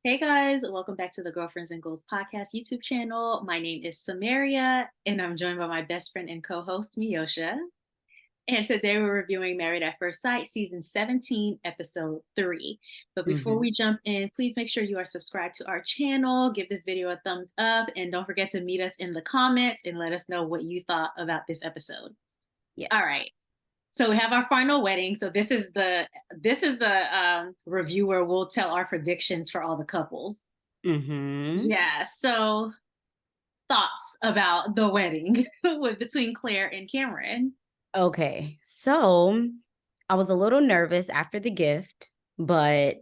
Hey guys, welcome back to the Girlfriends and Goals podcast YouTube channel. My name is Samaria, and I'm joined by my best friend and co-host Miyosha. And today we're reviewing Married at First Sight, season 17, episode 3. But before hmm we jump in, please make sure you are subscribed to our channel, give this video a thumbs up, and don't forget to meet us in the comments and let us know what you thought about this episode. All Yes. right. So we have our final wedding. So this is the review where we'll tell our predictions for all the couples. hmm Yeah. So thoughts about the wedding with between Claire and Cameron. Okay. So I was a little nervous after the gift, but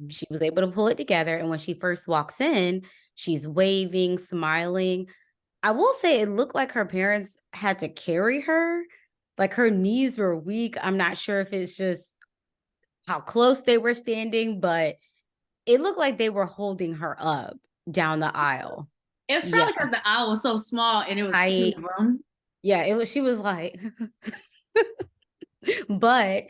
Mhm. she was able to pull it together. And when she first walks in, she's waving, smiling. I will say it looked like her parents had to carry her. Like her knees were weak. I'm not sure if it's just how close they were standing, but it looked like they were holding her up down the aisle. It was Yeah. probably because the aisle was so small and it was three I, of them. yeah, it was, she was like, but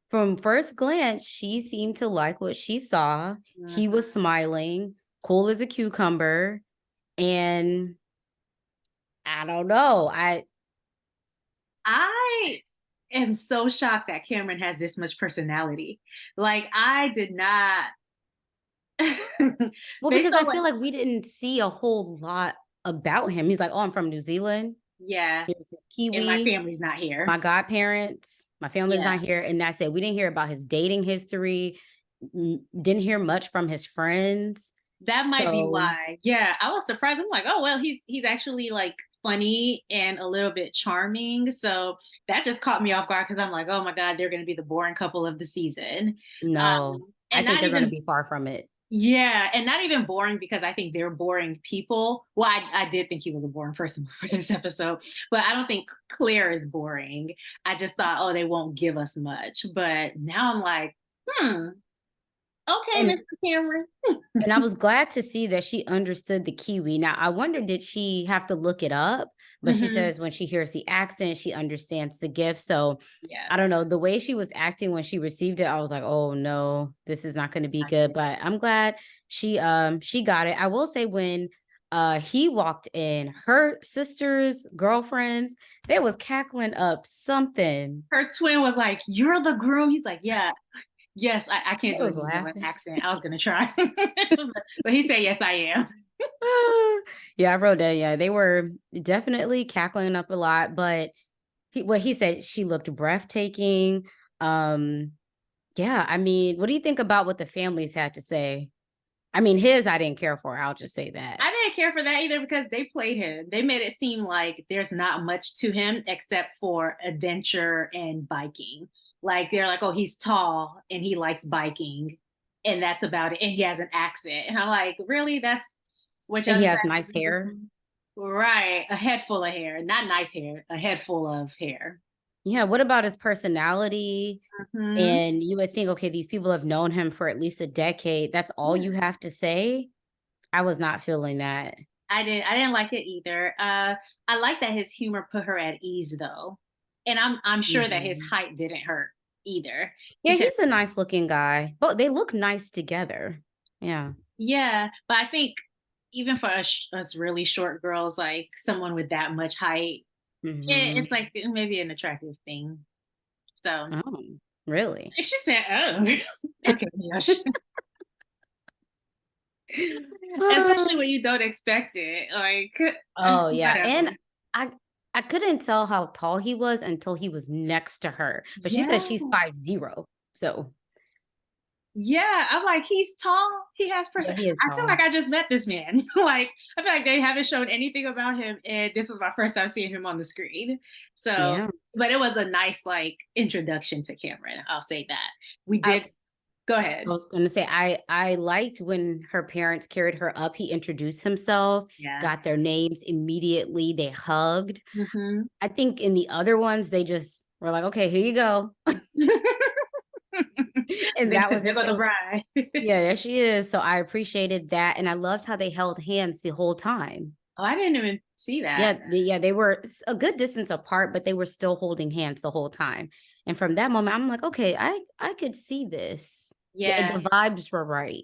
from first glance, she seemed to like what she saw. He Mhm. was smiling, cool as a cucumber. And I don't know. I am so shocked that Cameron has this much personality. Like I did not Well, based because on I what feel like we didn't see a whole lot about him. He's like, oh, I'm from New Zealand. yeah, Here's his and my Kiwi, family's not here. my godparents, my family's Yeah. not here. And that's it. We didn't hear about his dating history, didn't hear much from his friends. That might be So why. Yeah, I was surprised. I'm like, oh well, he's actually like funny and a little bit charming. So that just caught me off guard because I'm like, oh my god, they're going to be the boring couple of the season. no, I And think not they're going to even be far from it. yeah, and not even boring because I think they're boring people. Well, I did think he was a boring person for this episode, but I don't think Claire is boring. I just thought, oh, they won't give us much. But now I'm like, okay, And Mr. Cameron. And I was glad to see that she understood the Kiwi. Now, I wonder, did she have to look it up? But she Hmm. says when she hears the accent, she understands the gift. So Yeah. I don't know. The way she was acting when she received it, I was like, oh no, this is not going to be good. But I'm glad she got it. I will say when he walked in, her sister's girlfriends, they was cackling up something. Her twin was like, "You're the groom." He's like, "Yeah, yes, I can't They do a was New Zealand laughing. accent. I was gonna try, but he said, yes, I am." Yeah, I wrote that. Yeah, they were definitely cackling up a lot, but what he said, she looked breathtaking. Um, yeah, I mean, what do you think about what the families had to say? I mean, his I didn't care for. I'll just say that. I didn't care for that either because they played him. They made it seem like there's not much to him except for adventure and biking. Like they're like, "Oh, he's tall and he likes biking, and that's about it." And he has an accent, and I'm like, "Really? That's what And y'all he has nice decided to hair. do?" Right, a head full of hair, not nice hair, a head full of hair. Yeah, what about his personality? Hmm. And you would think, okay, these people have known him for at least a decade. That's all Yeah. you have to say. I was not feeling that. I didn't like it either. I like that his humor put her at ease though. And I'm sure that his Mhm. height didn't hurt either. Yeah, Because he's a nice looking guy, but they look nice together. Yeah. yeah, but I think even for us really short girls, like someone with that much height, hmm it's like maybe an attractive thing. So Oh, really? she said, "Oh, okay, Yosh." Especially when you don't expect it. Like Oh, yeah, whatever. and I I couldn't tell how tall he was until he was next to her, but she said Yeah. she's 5'0", so Yeah, I'm like, he's tall. He has yeah, person. he is I feel tall. like I just met this man. Like, I feel like they haven't shown anything about him, and this was my first time seeing him on the screen. So, Yeah. but it was a nice like introduction to Cameron. I'll say that. We I did. Go I ahead. was gonna say, I liked when her parents carried her up, he introduced himself, Yeah. got their names immediately, they hugged. Hmm. I think in the other ones, they just were like, "Okay, here you go." And that was There it. go the So bride. yeah, there she is. So I appreciated that, and I loved how they held hands the whole time. Oh, I didn't even see that. Yeah, they were a good distance apart, but they were still holding hands the whole time. And from that moment, I'm like, okay, I could see this. The Yeah. vibes were right.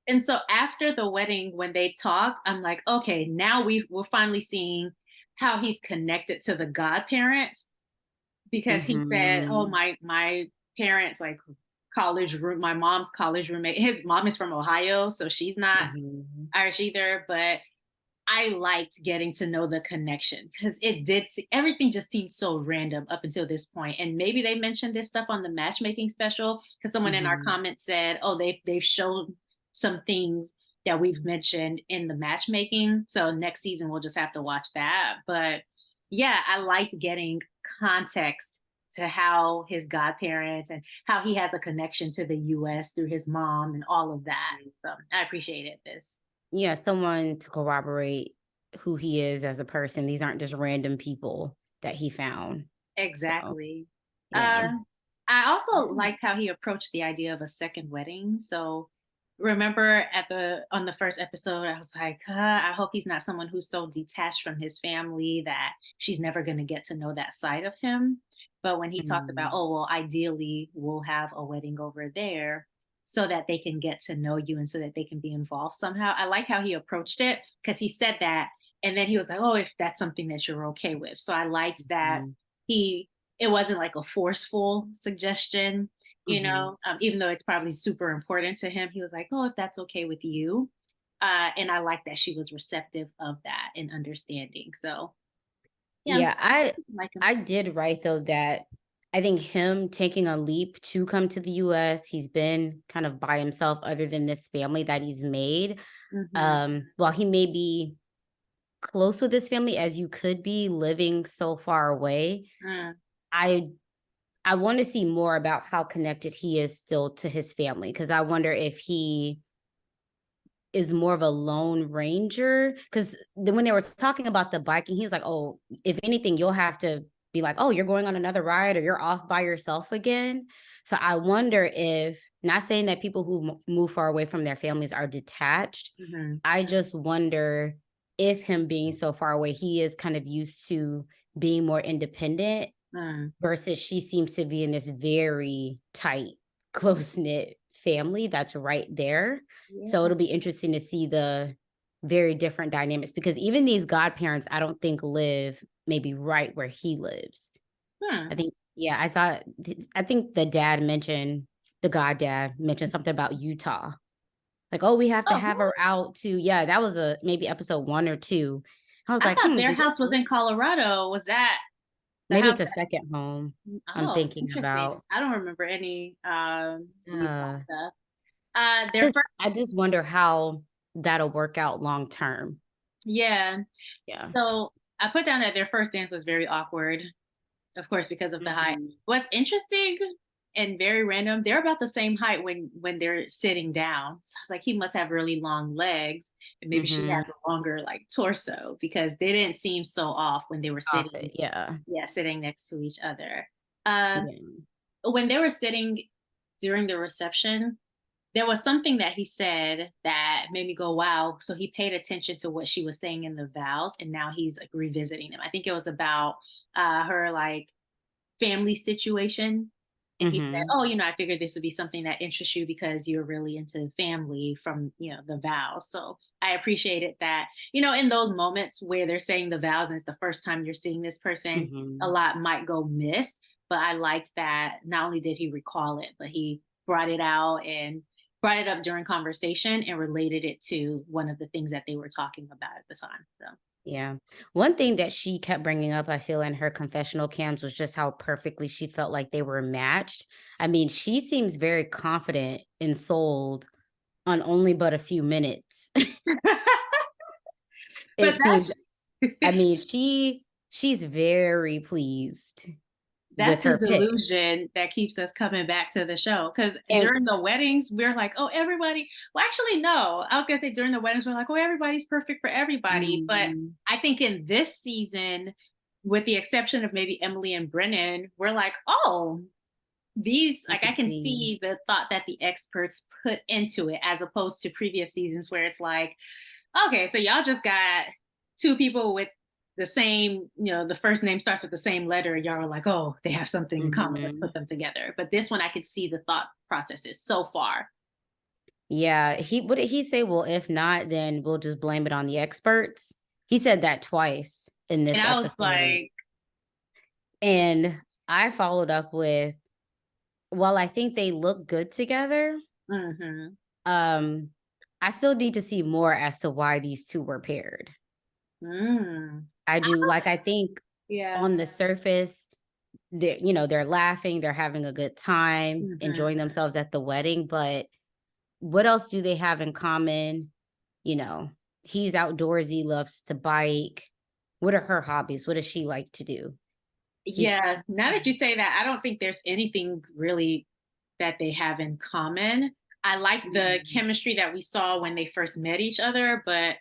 And so after the wedding, when they talk, I'm like, okay, now we're finally seeing how he's connected to the godparents, because he said, "Oh, Mhm. my parents, like, my mom's college roommate." His mom is from Ohio, so she's not Mhm. Irish either, but I liked getting to know the connection, because everything just seemed so random up until this point. And maybe they mentioned this stuff on the matchmaking special, because someone in our Mhm. comments said, "Oh, they've shown some things that we've mentioned in the matchmaking. So next season we'll just have to watch that." But yeah, I liked getting context to how his godparents and how he has a connection to the US through his mom and all of that. So I appreciated this. Yeah, someone to corroborate who he is as a person. These aren't just random people that he found. So, Exactly. yeah. Uh, I also Mhm. liked how he approached the idea of a second wedding. So remember on the first episode, I was like, I hope he's not someone who's so detached from his family that she's never going to get to know that side of him. But when he talked about, Mhm. oh, well, ideally we'll have a wedding over there so that they can get to know you and so that they can be involved somehow. I like how he approached it, because he said that, and then he was like, oh, if that's something that you're okay with. So I liked that Mhm. he it wasn't like a forceful suggestion, Mhm. even though it's probably super important to him. He was like, oh, if that's okay with you. And I like that she was receptive of that and understanding. So yeah, Yeah, I I like him. I did write though that I think him taking a leap to come to the US, he's been kind of by himself other than this family that he's made. Hmm. While he may be close with his family as you could be living so far away, Mm, I I want to see more about how connected he is still to his family because I wonder if he is more of a lone ranger. Because when they were talking about the biking, he's like, "Oh, if anything, you'll have to be like, oh, you're going on another ride or you're off by yourself again." So I wonder if, not saying that people who move far away from their families are detached, hmm. I just wonder if him being so far away, he is kind of used to being more independent Mm, versus she seems to be in this very tight, close-knit family that's right there. So yeah. it'll be interesting to see the very different dynamics because even these godparents, I don't think live maybe right where he lives. Hmm. I think, yeah, I think the goddad mentioned something about Utah. Like, oh, we have to Oh, have her out to, yeah, that was a maybe episode 1 or 2. I was I like, thought their do they house was in Colorado. Was that the maybe house it's a second home I'm Oh, thinking interesting. about. I don't remember any Utah Yeah. stuff. Their first I just wonder how that'll work out long term. Yeah. Yeah. So I put down that their first dance was very awkward, of course, because of the height. Mhm. What's interesting and very random, they're about the same height when they're sitting down. So I was like, he must have really long legs, and maybe she Mhm. has a longer like torso, because they didn't seem so off when they were Off it, yeah. sitting next to each other. Uh, Yeah. when they were sitting during the reception, there was something that he said that made me go, wow. So he paid attention to what she was saying in the vows, and now he's like revisiting them. I think it was about her like family situation. And he said, Mhm. oh, I figured this would be something that interests you because you're really into family from, the vows. So I appreciated that, in those moments where they're saying the vows and it's the first time you're seeing this person, a Mhm. lot might go missed. But I liked that not only did he recall it, but he brought it out and brought it up during conversation and related it to one of the things that they were talking about at the time. So Yeah. One thing that she kept bringing up, I feel, in her confessional cams was just how perfectly she felt like they were matched. I mean, she seems very confident and sold on only but a few minutes. but It seems, I that's mean, she's very pleased that's with the her pick. delusion that keeps us coming back to the show. Because And during the weddings, we're like, oh, everybody. Well, actually, no. I was gonna say during the weddings, we're like, oh, everybody's perfect for everybody. But mhm, I think in this season, with the exception of maybe Emily and Brennan, we're like, oh, these, you like, I could can see. see the thought that the experts put into it, as opposed to previous seasons where it's like, okay, so y'all just got two people with the same, the first name starts with the same letter. Y'all are like, oh, they have something in common. Let's Mhm. put them together. But this one, I could see the thought processes so far. Yeah, what did he say? Well, if not, then we'll just blame it on the experts. He said that twice in And this I was episode. like, And I followed up with, while I think they look good together, mm-hmm. um, I still need to see more as to why these two were paired. Mm. I do. Like, I think Yeah. on the surface, they're laughing, they're having a good time, Mm-hmm. enjoying themselves at the wedding, but what else do they have in common? You know, he's outdoorsy, loves to bike. What are her hobbies? What does she like to do? He Yeah. Now that you say that, I don't think there's anything really that they have in common. I like the chemistry that we saw when they first met each other, but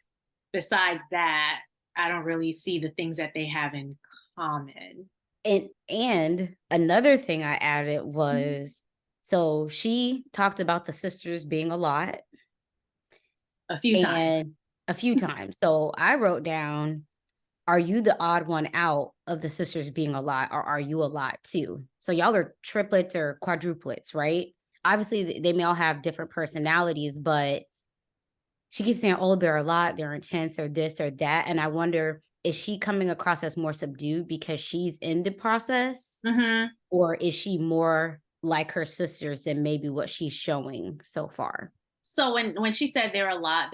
besides that, I don't really see the things that they have in common. and another thing I added was, so she talked about the sisters being a lot A few times. and a few times. So I wrote down, are you the odd one out of the sisters being a lot, or are you a lot too? So y'all are triplets or quadruplets, right? Obviously, they may all have different personalities, but she keeps saying, oh, they're a lot, they're intense, or this or that. And I wonder, is she coming across as more subdued because she's in the process? Hmm. Or is she more like her sisters than maybe what she's showing so far? So when she said they're a lot,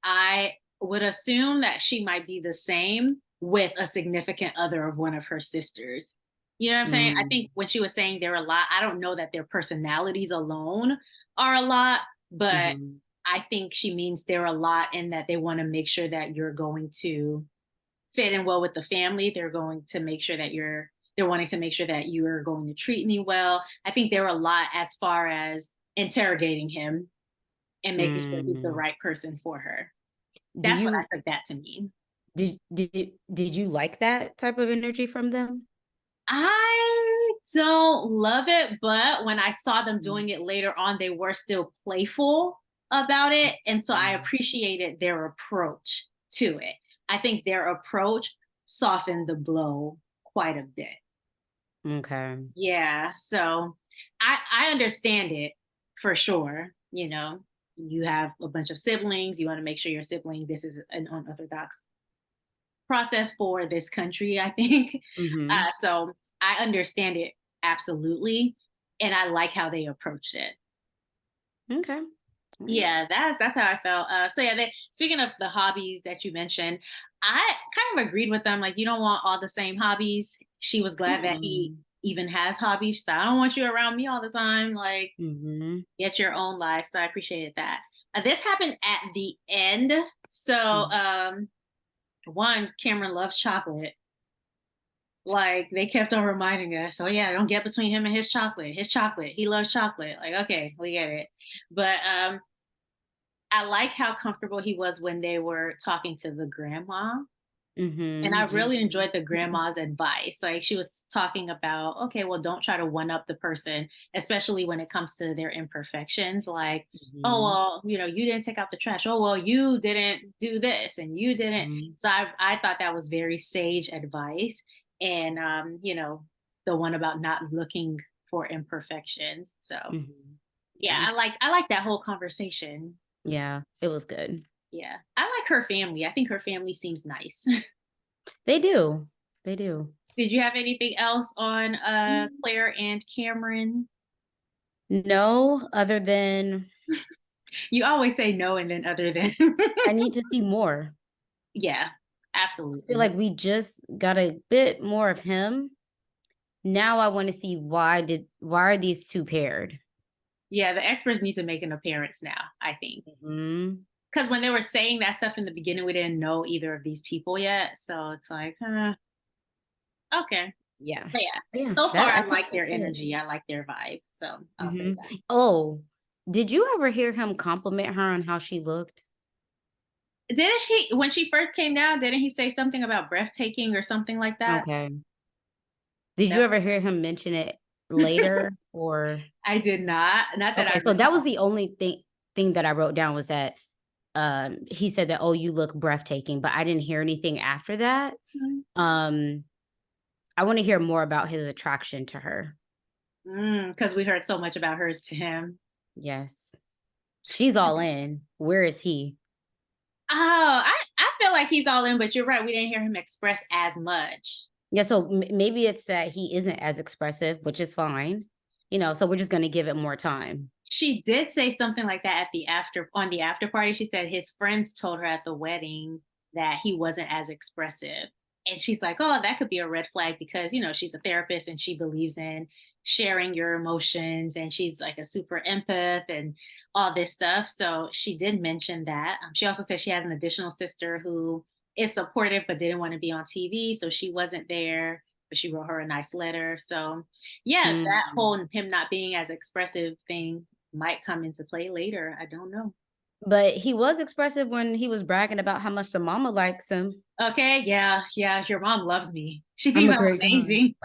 I would assume that she might be the same with a significant other of one of her sisters. You know what I'm saying? I Mm, think when she was saying they're a lot, I don't know that their personalities alone are a lot, but mhm. I think she means they're a lot in that they want to make sure that you're going to fit in well with the family. They're going to make sure that they're wanting to make sure that you are going to treat me well. I think they're a lot as far as interrogating him and making sure he's the Mm. right person for her. Do That's what you I took that to mean. did you like that type of energy from them? I don't love it, but when I saw them Mm. doing it later on, they were still playful about it. And so I Mm. appreciated their approach to it. I think their approach softened the blow quite a bit. Okay. Yeah. So I understand it for sure. You know, you have a bunch of siblings, you want to make sure your sibling, this is an unorthodox process for this country, I think. Mhm. So I understand it absolutely, and I like how they approached it. Okay. All right. Yeah, that's how I felt. So yeah, speaking of the hobbies that you mentioned, I kind of agreed with them. Like, you don't want all the same hobbies. She was glad that he Mm. even has hobbies. She said, I don't want you around me all the time. Like, Mhm. get your own life. So I appreciated that. This happened at the end. So Mhm. one, Cameron loves chocolate. Like, they kept on reminding us, oh yeah, don't get between him and his chocolate. His chocolate. He loves chocolate. Like, okay, we get it. But I like how comfortable he was when they were talking to the grandma. And I Mhm. really enjoyed the grandma's advice. Like, she was talking about, okay, well, don't try to one up the person, especially when it comes to their imperfections. Like, oh, Mhm. well, you didn't take out the trash. Oh, well, you didn't do this and you didn't. Mhm. So I thought that was very sage advice. And, the one about not looking for imperfections. So Mhm. yeah, Yeah. I like that whole conversation. Yeah, it was good. Yeah. I like her family. I think her family seems nice. They do. They do. Did you have anything else on Mm. Claire and Cameron? No, other than You always say no and then other than. I need to see more. Yeah, I feel absolutely. like we just got a bit more of him. Now I want to see why are these two paired? Yeah, the experts need to make an appearance now, I think. Mhm. Because when they were saying that stuff in the beginning, we didn't know either of these people yet. So it's like, okay. Yeah. But yeah, Yeah, so far that I I think like their that's it. energy. I like their vibe. So I'll say Mhm. that. Oh, did you ever hear him compliment her on how she looked? Didn't she, when she first came down, didn't he say something about breathtaking or something like that? Okay. Did you That ever hear him mention it later or I did not. Not that I okay, so that was recall. the only thing that I wrote down was that he said that, oh, you look breathtaking, but I didn't hear anything after that. Um I want to hear more about his attraction to her. Because we heard so much about hers to him. Yes. She's all in. Where is he? Oh, I feel like he's all in, but you're right. We didn't hear him express as much. Yeah, so maybe it's that he isn't as expressive, which is fine. So we're just going to give it more time. She did say something like that at the after party. She said his friends told her at the wedding that he wasn't as expressive. And she's like, "Oh, that could be a red flag because, she's a therapist and she believes in sharing your emotions and she's like a super empath and all this stuff." So she did mention that. She also said she had an additional sister who is supportive but didn't want to be on TV, so she wasn't there, but she wrote her a nice letter. So, yeah, that Mm. whole him not being as expressive thing might come into play later. I don't know. But he was expressive when he was bragging about how much the mama likes him. Okay, yeah, yeah. Your mom loves me. She I'm thinks a I'm great guy. amazing.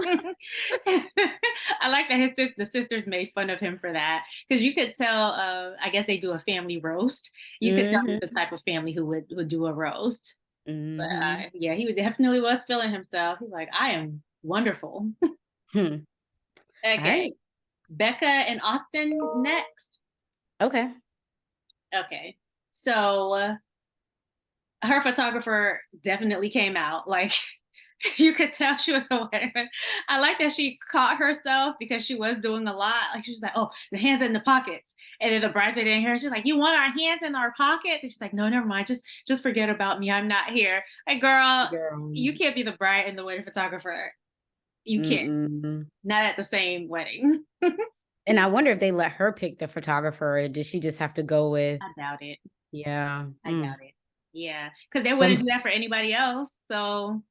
I like that the sisters made fun of him for that because you could tell. I guess they do a family roast. You could tell he's the Hmm. type of family who would do a roast. But Hmm. yeah, definitely was feeling himself. He's like, I am wonderful. Hmm. All Okay, right. Becca and Austin next. Okay. Okay, so her photographer definitely came out. Like you could tell she was aware. I like that she caught herself because she was doing a lot. Like she was like, "Oh, the hands in the pockets," and then the bridesmaid didn't hear. She's like, "You want our hands in our pockets?" And she's like, "No, never mind. Just forget about me. I'm not here." Like, girl, you Girl. can't be the bride and the wedding photographer. You can't. Mm-mm. Not at the same wedding. And I wonder if they let her pick the photographer, or did she just have to go with, I doubt it. yeah. I Mm. doubt it. Yeah, because they wouldn't do Some that for anybody else. So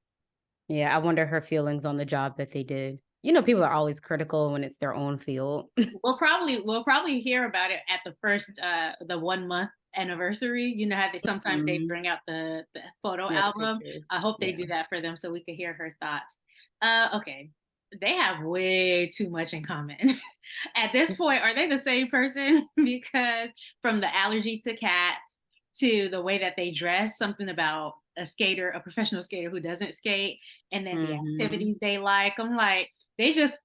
Yeah, I wonder her feelings on the job that they did. People are always critical when it's their own field. we'll probably hear about it at the first the 1 month anniversary. You know how they sometimes they Mhm. bring out the photo Yeah, the album. pictures. I hope they Yeah. do that for them so we could hear her thoughts. Okay. They have way too much in common. At this point, are they the same person? Because from the allergy to cats to the way that they dress, something about a professional skater who doesn't skate, and then the Mhm. activities they like. I'm like, they just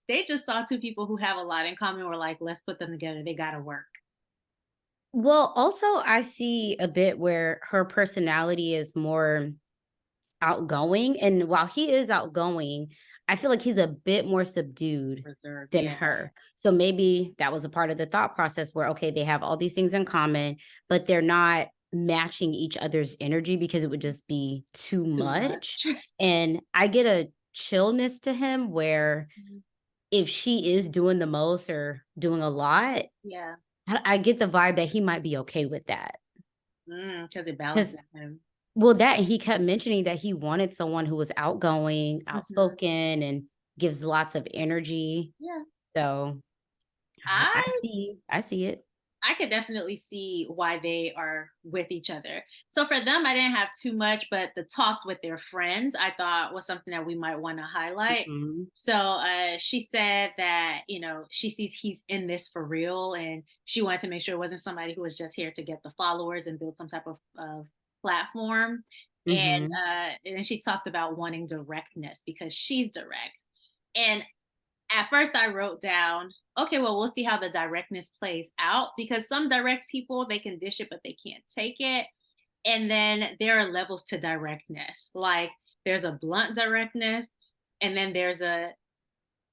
saw two people who have a lot in common. Were like, let's put them together. They got to work. Well, also I see a bit where her personality is more outgoing, and while he is outgoing, I feel like he's a bit more subdued Reserve. than Yeah. her. So maybe that was a part of the thought process where, okay, they have all these things in common, but they're not matching each other's energy because it would just be too Too much. much. And I get a chillness to him where if she is doing the most or doing a lot, Yeah. I get the vibe that he might be okay with that. Because it balances Because, him. well, that he kept mentioning that he wanted someone who was outgoing, Mhm. outspoken, and gives lots of energy. Yeah. So I I see it. I could definitely see why they are with each other. So for them, I didn't have too much, but the talks with their friends, I thought was something that we might want to highlight. Mhm. So she said that, she sees he's in this for real and she wanted to make sure it wasn't somebody who was just here to get the followers and build some type of platform. Mhm. And then she talked about wanting directness because she's direct. And at first I wrote down, okay, well, we'll see how the directness plays out because some direct people, they can dish it, but they can't take it. And then there are levels to directness. Like there's a blunt directness, and then there's a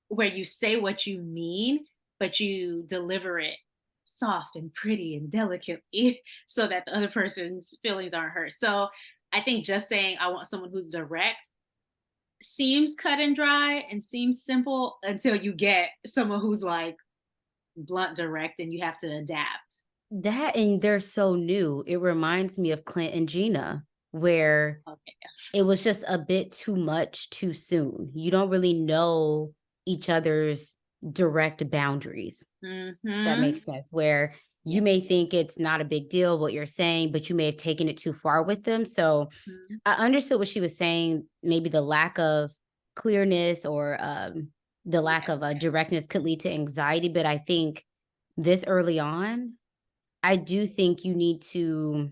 where you say what you mean, but you deliver it soft and pretty and delicately so that the other person's feelings aren't hurt. So I think just saying I want someone who's direct seems cut and dry and seems simple until you get someone who's like blunt direct and you have to adapt. That and they're so new. It reminds me of Clint and Gina, where Okay. it was just a bit too much too soon. You don't really know each other's direct boundaries. That Mm-hmm. makes sense. Where Yeah. you may think it's not a big deal what you're saying, but you may have taken it too far with them. So Mhm. I understood what she was saying. Maybe the lack of clearness or the lack Yes. of directness could lead to anxiety. But I think this early on, I do think you need to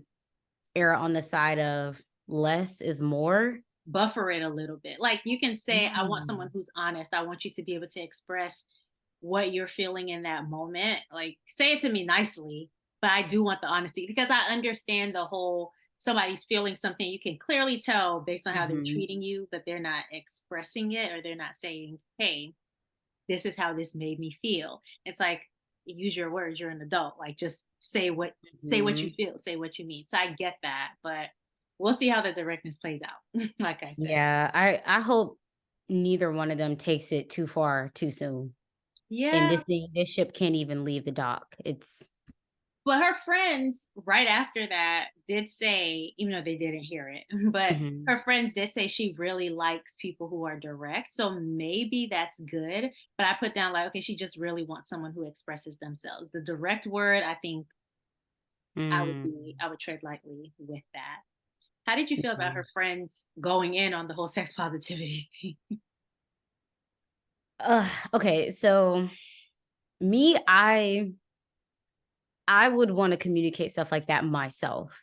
err on the side of less is more. Buffer it a little bit. Like you can say, I want Mm. someone who's honest. I want you to be able to express what you're feeling in that moment. Like say it to me nicely, but I do want the honesty because I understand the whole somebody's feeling something. You can clearly tell based on how they're Mhm. treating you, but they're not expressing it or they're not saying, hey, this is how this made me feel. It's like, use your words, you're an adult. Like just say what you Mhm. feel, say what you mean. So I get that, but we'll see how the directness plays out. Like I said. Yeah, I hope neither one of them takes it too far too soon. And Yeah. this ship can't even leave the dock. It's But her friends, right after that, did say, even though they didn't hear it, but Mhm. her friends did say she really likes people who are direct. So maybe that's good. But I put down like, okay, she just really wants someone who expresses themselves. The direct word, I think Mm. I would tread lightly with that. How did you feel about Yeah. her friends going in on the whole sex positivity thing? Okay, so me, I would wanna communicate stuff like that myself.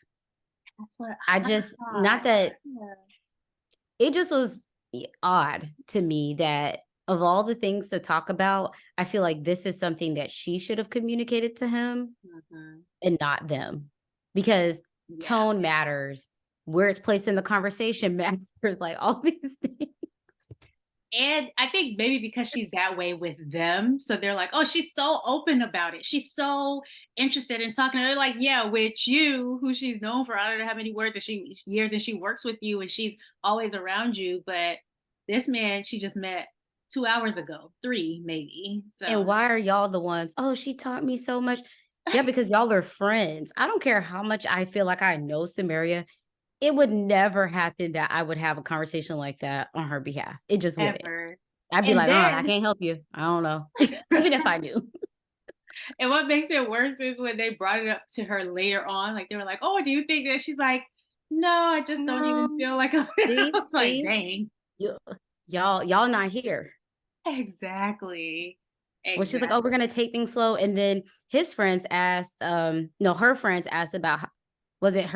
That's what I I just thought. not that Yeah. it just was odd to me that of all the things to talk about, I feel like this is something that she should have communicated to him Mhm. and not them. Because Yeah. tone matters, where it's placed in the conversation matters, like all these things. And I think maybe because she's that way with them, so they're like, "Oh, she's so open about it. She's so interested in talking." And they're like, "Yeah, with you, who she's known for I don't know how many words and she years, and she works with you, and she's always around you." But this man, she just met 2 hours ago, 3 maybe. And So why are y'all the ones, "Oh, she taught me so much." Yeah, because y'all are friends. I don't care how much I feel like I know Samaria. It would never happen that I would have a conversation like that on her behalf. It just wouldn't. ever, I'd be and like, I then can't help you. I don't know." Even if I knew. and what makes it worse is when they brought it up to her later on, like they were like, "Oh, do you think that?" She's like, "No, I just don't even No. feel like." I See, was like, see? "Dang." You y'all not here. Exactly. Well, she's like, "Oh, we're Exactly. gonna take things slow." And then his friends asked, no, her friends asked about was it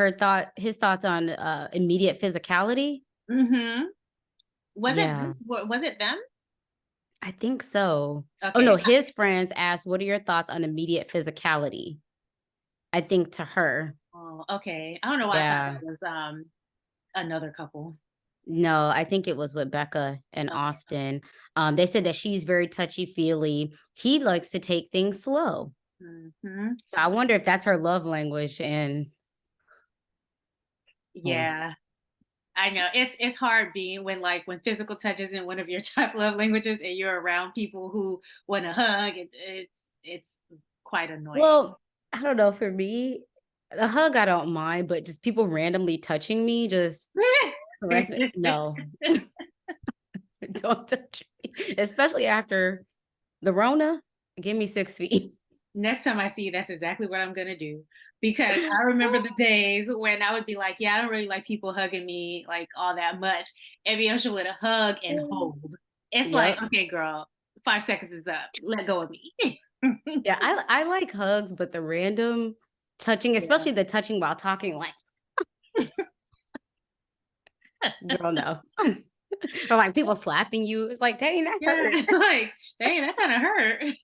his thoughts on immediate physicality? Mhm. Yeah, Was it them? I think so. Oh Okay. no, his friends asked, "What are your thoughts on immediate physicality?" I think to her. Oh, okay. I don't know why I thought Yeah. that was, another couple. No, I think it was with Becca and Okay. Austin. They said that she's very touchy-feely. He likes to take things slow. Mhm. So I wonder if that's her love language and well, Yeah. I know. It's hard being when physical touch isn't one of your top love languages and you're around people who wanna hug, it's quite annoying. well, I don't know, for me, the hug I don't mind, but just people randomly touching me, just caress me. No, don't touch me, especially after the Rona. Give me 6 feet. Next time I see you, that's exactly what I'm gonna do. Because I remember the days when I would be like, yeah, I don't really like people hugging me like all that much. And Bianca would hug and hold. It's like, Yep. okay, girl, 5 seconds is up. Let go of me. Yeah, I like hugs, but the random touching, Yeah. especially the touching while talking, like, girl, no. Or like people slapping you. It's like, dang, that Yeah. hurt. Like, dang, that kind of hurt.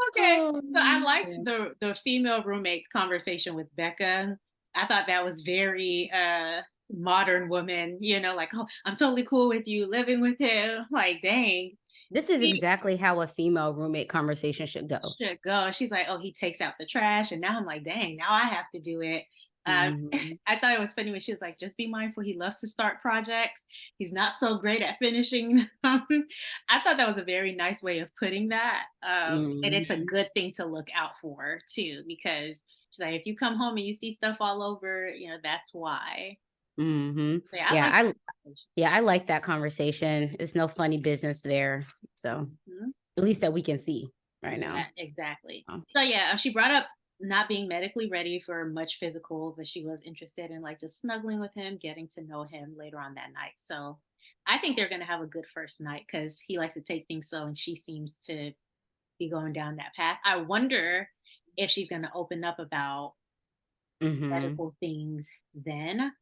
Okay. Oh, So I liked man. the female roommate's conversation with Becca. I thought that was very modern woman, like, oh, I'm totally cool with you living with him. Like, dang. This is See, exactly how a female roommate conversation should go. should go. She's like, oh, he takes out the trash. And now I'm like, dang, now I have to do it. Mhm. I thought it was funny when she was like, just be mindful. He loves to start projects. He's not so great at finishing them. I thought that was a very nice way of putting that. And it's a Mhm. good thing to look out for too, because she's like, if you come home and you see stuff all over, that's why. Mhm. So, yeah, I Yeah, like I that yeah, I like that conversation. It's no funny business there. So, conversation. at least that we can see right Yeah, now. exactly. Oh. So yeah, she brought up not being medically ready for much physical, but she was interested in like just snuggling with him, getting to know him later on that night. So I think they're gonna have a good first night because he likes to take things slow and she seems to be going down that path. I wonder if she's gonna open up about Mhm. medical things then.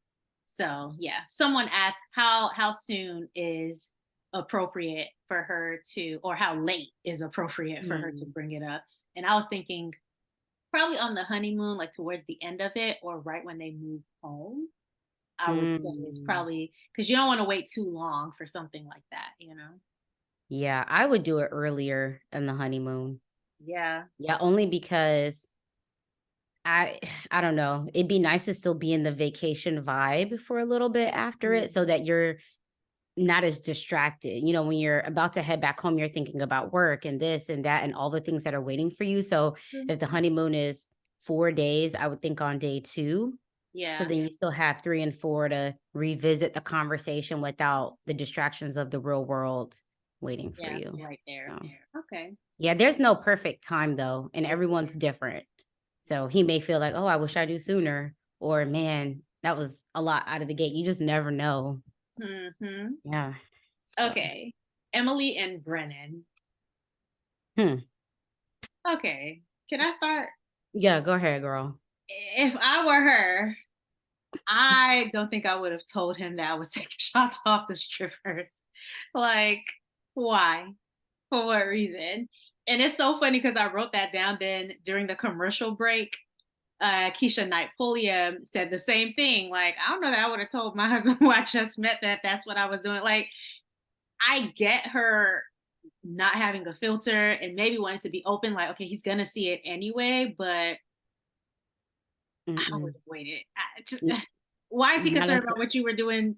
So yeah, someone asked how soon is appropriate for her to, or how late is appropriate for her to Mm. bring it up. And I was thinking probably on the honeymoon, like towards the end of it or right when they move home. I would say it's Mm. probably because you don't want to wait too long for something like that, you know? Yeah, I would do it earlier in the honeymoon. Yeah. Yeah, only because I I don't know. It'd be nice to still be in the vacation vibe for a little bit after it so Mhm. that you're not as distracted. You know, when you're about to head back home, you're thinking about work and this and that and all the things that are waiting for you. So Mm. if the honeymoon is 4 days, I would think on day two. So Yeah. then you still have 3 and 4 to revisit the conversation without the distractions of the real world waiting for Yeah. you. Right there. So Okay. yeah, there's no perfect time though, and everyone's different. So he may feel like, oh, I wish I knew sooner, or man, that was a lot out of the gate. You just never know. Hmm. Yeah. So, Okay. Emily and Brennan. hmm. Okay. Can I start? Yeah, go ahead, girl. If I were her, I don't think I would have told him that I was taking shots off the strippers. Like, why? For what reason? And it's so funny because I wrote that down then during the commercial break. Keisha Knight Pulliam said the same thing. Like, I don't know that I would have told my husband who I just met that that's what I was doing. Like, I get her not having a filter and maybe wanting to be open, like, okay, he's gonna see it anyway, but I would Mm-mm. have waited. N- Why is he Not concerned until about what you were doing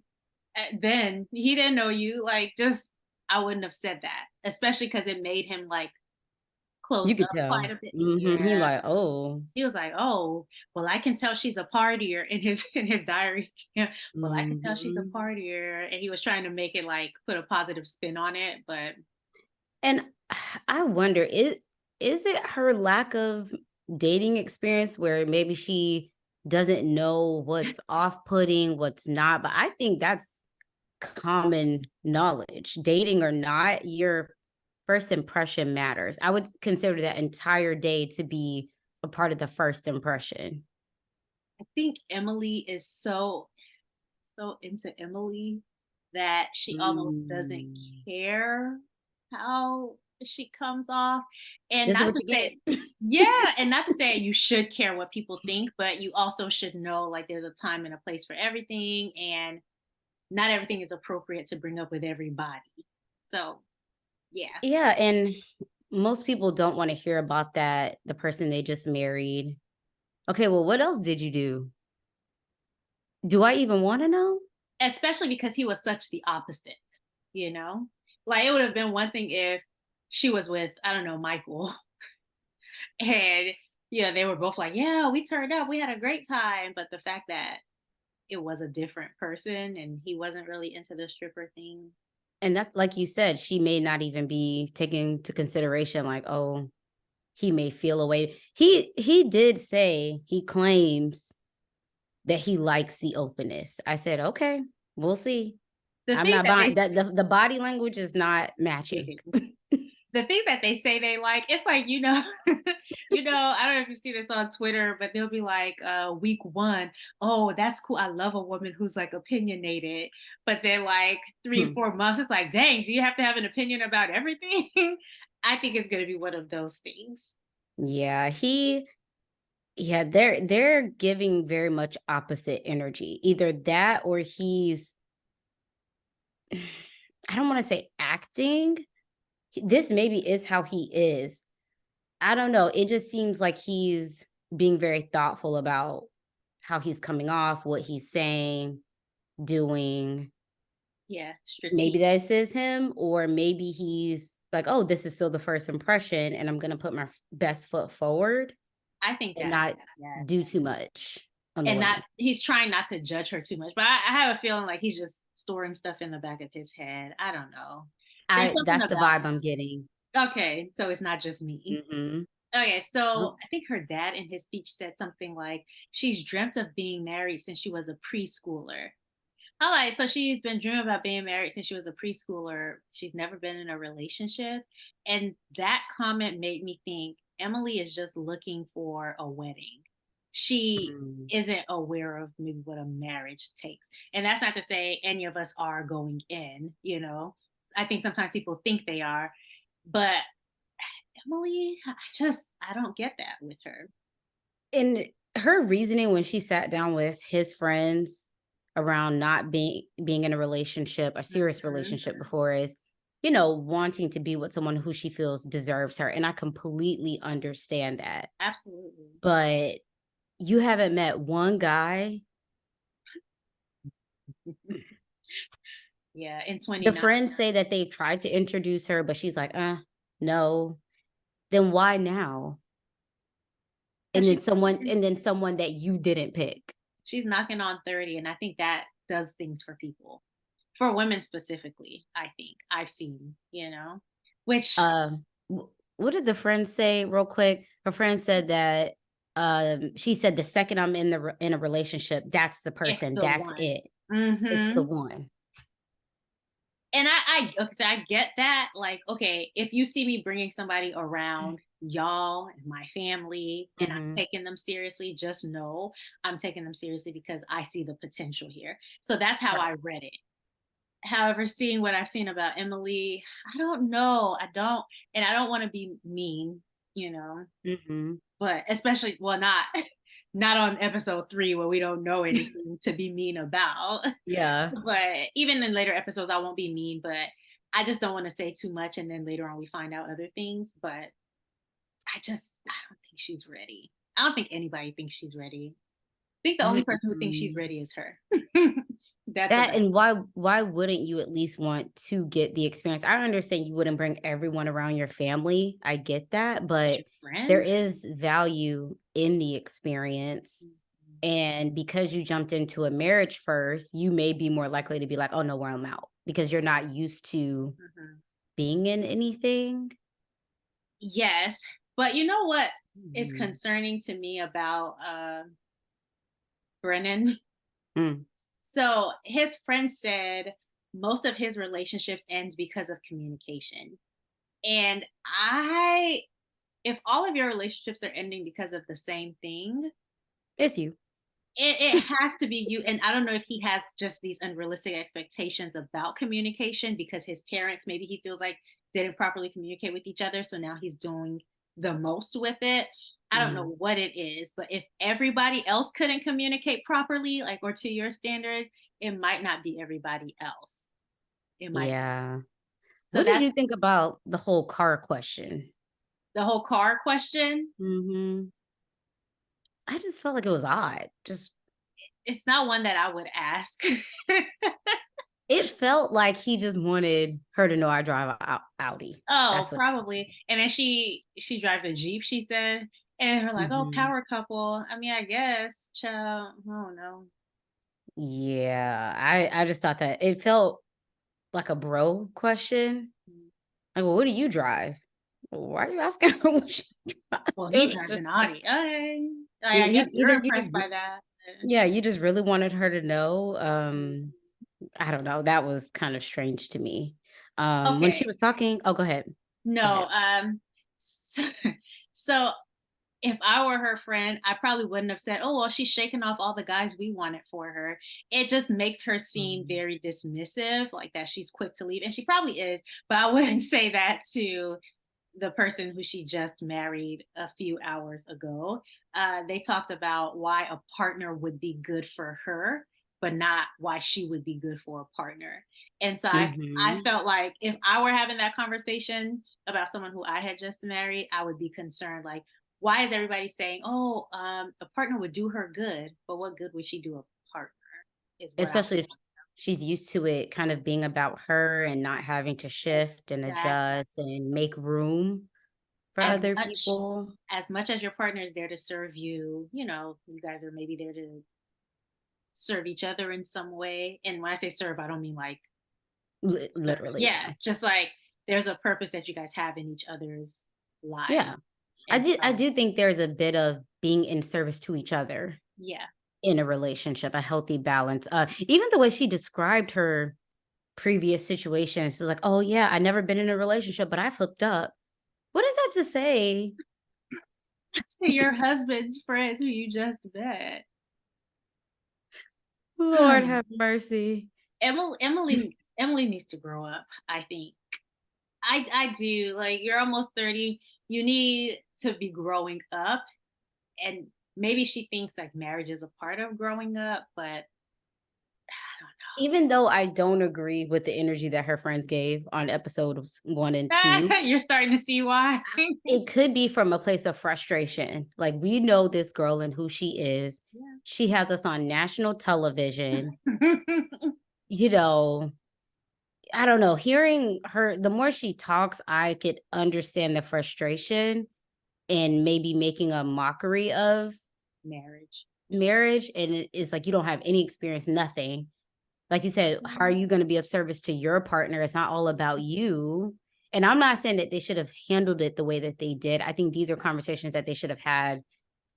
then? He didn't know you. Like, just I wouldn't have said that, especially because it made him like you closed could up quite tell. a bit. He Yeah. like, oh. He was like, "Oh, well, I can tell she's a partier," in his diary. Yeah. Well, I can tell she's a Mhm. partier, and he was trying to make it like put a positive spin on it, but And I wonder, is it her lack of dating experience where maybe she doesn't know what's off-putting, what's not? But I think that's common knowledge. Dating or not, your first impression matters. I would consider that entire day to be a part of the first impression. I think Emily is so into Emily that she almost doesn't Mm. care how she comes off. And This is not what to you say, get. yeah, and not to say you should care what people think, but you also should know like there's a time and a place for everything, and not everything is appropriate to bring up with everybody. So, yeah. Yeah, and most people don't want to hear about that, the person they just married. Okay, well, what else did you do? Do I even want to know? Especially because he was such the opposite, you know? Like it would have been one thing if she was with, I don't know, Michael, and they were both like, "Yeah, we turned up. We had a great time." But the fact that it was a different person and he wasn't really into the stripper thing. And that's like you said, she may not even be taking into consideration like, oh, he may feel away. He did say he claims that he likes the openness. I said, okay, we'll see. The I'm things not that buying that the body language is not matching. the things that they say they like, it's like, I don't know if you see this on Twitter, but they'll be like, week one, oh, that's cool. I love a woman who's like opinionated. But then like three, Hmm. 4 months, it's like, dang, do you have to have an opinion about everything? I think it's gonna be one of those things. Yeah, yeah, they're giving very much opposite energy. Either that or he's I don't want to say acting. This maybe is how he is. I don't know. It just seems like he's being very thoughtful about how he's coming off, what he's saying, doing. Yeah, Maybe strategic. this is him, or maybe he's like, oh, this is still the first impression, and I'm going to put my best foot forward I think and that, not yeah. do too much on the And way. not he's trying not to judge her too much. But I have a feeling like he's just storing stuff in the back of his head. I don't know. There's something That's the about vibe I'm getting. okay, so it's not just me. Hmm. Okay, so I think her dad in his speech said something like, she's dreamt of being married since she was a preschooler. I'm like, so she's been dreaming about being married since she was a preschooler. She's never been in a relationship. And that comment made me think Emily is just looking for a wedding. She isn't aware of maybe what a marriage takes. And that's not to say any of us are going in. I think sometimes people think they are, but Emily, I don't get that with her. And her reasoning when she sat down with his friends around not being in a relationship, a serious Mhm. relationship before is, you know, wanting to be with someone who she feels deserves her. And I completely understand that. Absolutely. But you haven't met one guy. Yeah, in The 29. friends say that they tried to introduce her, but she's like, no. Then why now? 'Cause And then someone that you didn't pick. she's knocking on 30, and I think that does things for people. For women specifically, I think I've seen, which What did the friend say real quick? Her friend said that she said the second I'm in a relationship, that's the it's person, the that's one. it. It's the Mhm. one. And okay, so I get that. Like, okay, if you see me bringing somebody around y'all and my family and I'm Mhm. taking them seriously, just know I'm taking them seriously because I see the potential here. So that's how Right. I read it. However, seeing what I've seen about Emily, I don't know. And I don't want to be mean, you know, Mhm. but especially, well, not not on episode 3 where we don't know anything to be mean about. Yeah. But even in later episodes, I won't be mean, but I just don't want to say too much, and then later on we find out other things. But I don't think she's ready. I don't think anybody thinks she's ready. I think the only person who thinks she's Mm-mm. ready is her. That's That, about and why wouldn't you at least want to get the experience? I understand you wouldn't bring everyone around your family. I get that, but there friends. is value in the experience. And because you jumped into a marriage first, you may be more likely to be like, "Oh, no, where I'm out," because you're not used to Mhm. being in anything. Yes, but you know what is Mhm. concerning to me about Brennan? Mm. So his friend said most of his relationships end because of communication. And if all of your relationships are ending because of the same thing, It's you. it has to be you. And I don't know if he has just these unrealistic expectations about communication because his parents, maybe he feels like didn't properly communicate with each other. So now he's doing the most with it. I don't Mhm. know what it is, but if everybody else couldn't communicate properly, like, or to your standards, it might not be everybody else. It might be. Yeah. So What did that's you think about the whole car question? the whole car question. Mhm. I just felt like it was odd. Just It's not one that I would ask. it felt like he just wanted her to know I drive a Audi. Oh, That's what. probably. And then she drives a Jeep, she said. And her like, "Oh, Mhm. power couple." I mean, I guess, child. I don't know. Yeah, I just thought that it felt like a bro question. Mm. Like, "Well, what do you drive? Why are you asking her what she drives?" Well, It he was drives an just Audi. Okay. I he guess you're either you just impressed by that. yeah, you just really wanted her to know. Mm. I don't know. That was kind of strange to me. When she Okay. was talking, oh, go ahead. Go No, ahead. so, so if I were her friend, I probably wouldn't have said, "Oh, well, she's shaking off all the guys we wanted for her." It just makes her seem Mm. very dismissive, like that she's quick to leave, and she probably is. But I wouldn't say that to the person who she just married a few hours ago. They talked about why a partner would be good for her, but not why she would be good for a partner. And so I Mhm. felt like if I were having that conversation about someone who I had just married, I would be concerned. Like, why is everybody saying, "Oh, a partner would do her good," but what good would she do a partner? Is what I Especially if she's used to it kind of being about her and not having to shift and exactly. adjust and make room for as other much people. as much as your partner is there to serve you, you guys are maybe there to serve each other in some way. And when I say serve, I don't mean like serve. Literally, Yeah, yeah. just like there's a purpose that you guys have in each other's lives. Yeah. And I so, do think there's a bit of being in service to each other yeah, in a relationship, a healthy balance. Even the way she described her previous situations, she's like, "Oh yeah, I never been in a relationship, but I've hooked up." What is that to say? to your husband's friends who you just met. Lord have mercy. Emily needs to grow up, I think. I do. Like, you're almost 30. You need to be growing up. And maybe she thinks like marriage is a part of growing up, but Even though I don't agree with the energy that her friends gave on episodes 1 and 2, you're starting to see why. it could be from a place of frustration. Like, we know this girl and who she is. Yeah. She has us on national television. You know, I don't know. Hearing her, the more she talks, I could understand the frustration and maybe making a mockery of Marriage. marriage. And it is like, you don't have any experience, nothing. Like you said, how are Mhm. you going to be of service to your partner? It's not all about you. And I'm not saying that they should have handled it the way that they did. I think these are conversations that they should have had